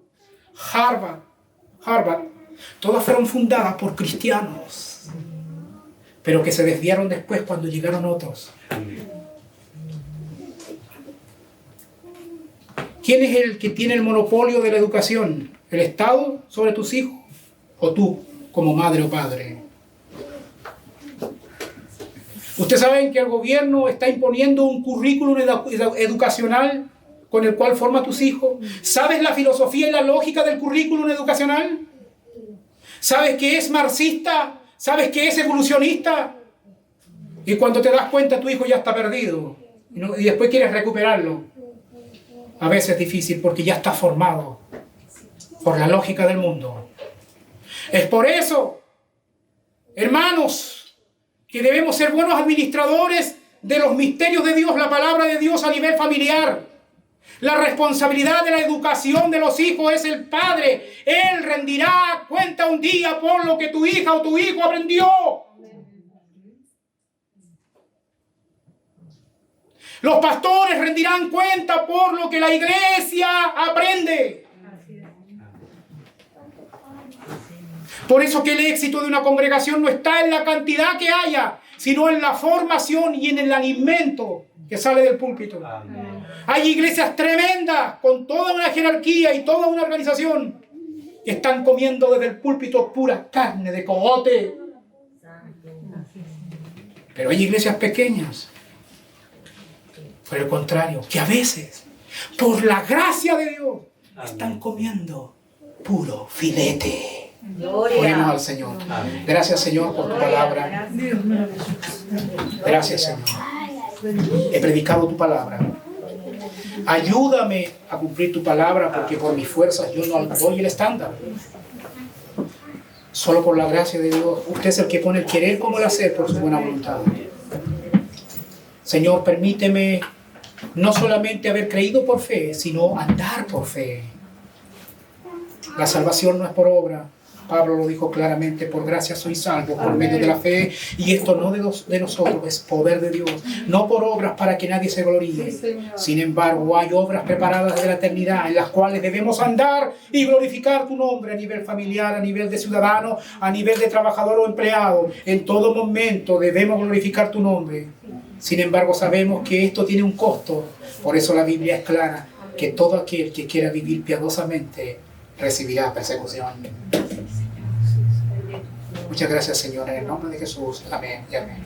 Harvard, todas fueron fundadas por cristianos, pero que se desviaron después cuando llegaron otros. ¿Quién es el que tiene el monopolio de la educación? ¿El Estado sobre tus hijos o tú como madre o padre? Ustedes saben que el gobierno está imponiendo un currículum educacional con el cual forma a tus hijos. ¿Sabes la filosofía y la lógica del currículum educacional? ¿Sabes que es marxista? ¿Sabes que es evolucionista? Y cuando te das cuenta, tu hijo ya está perdido. Y después quieres recuperarlo. A veces es difícil porque ya está formado por la lógica del mundo. Es por eso, hermanos, que debemos ser buenos administradores de los misterios de Dios, la palabra de Dios a nivel familiar. La responsabilidad de la educación de los hijos es el padre. Él rendirá cuenta un día por lo que tu hija o tu hijo aprendió. Los pastores rendirán cuenta por lo que la iglesia aprende. Por eso que el éxito de una congregación no está en la cantidad que haya, sino en la formación y en el alimento que sale del púlpito. Amén. Hay iglesias tremendas, con toda una jerarquía y toda una organización, que están comiendo desde el púlpito pura carne de cogote. Pero hay iglesias pequeñas, por el contrario, que a veces, por la gracia de Dios, están comiendo puro filete. Oremos al Señor. Gracias, Señor, por tu palabra. Gracias, Señor. He predicado tu palabra. Ayúdame a cumplir tu palabra, porque por mis fuerzas yo no doy el estándar. Solo por la gracia de Dios. Usted es el que pone el querer como el hacer por su buena voluntad. Señor, permíteme no solamente haber creído por fe, sino andar por fe. La salvación no es por obra. Pablo lo dijo claramente: por gracia sois salvos por medio de la fe, y esto no de nosotros, es poder de Dios, no por obras para que nadie se gloríe. Sin embargo, hay obras preparadas de la eternidad en las cuales debemos andar y glorificar tu nombre a nivel familiar, a nivel de ciudadano, a nivel de trabajador o empleado. En todo momento debemos glorificar tu nombre. Sin embargo, sabemos que esto tiene un costo. Por eso la Biblia es clara, que todo aquel que quiera vivir piadosamente recibirá persecución. Muchas gracias, Señor, en el nombre de Jesús. Amén y amén.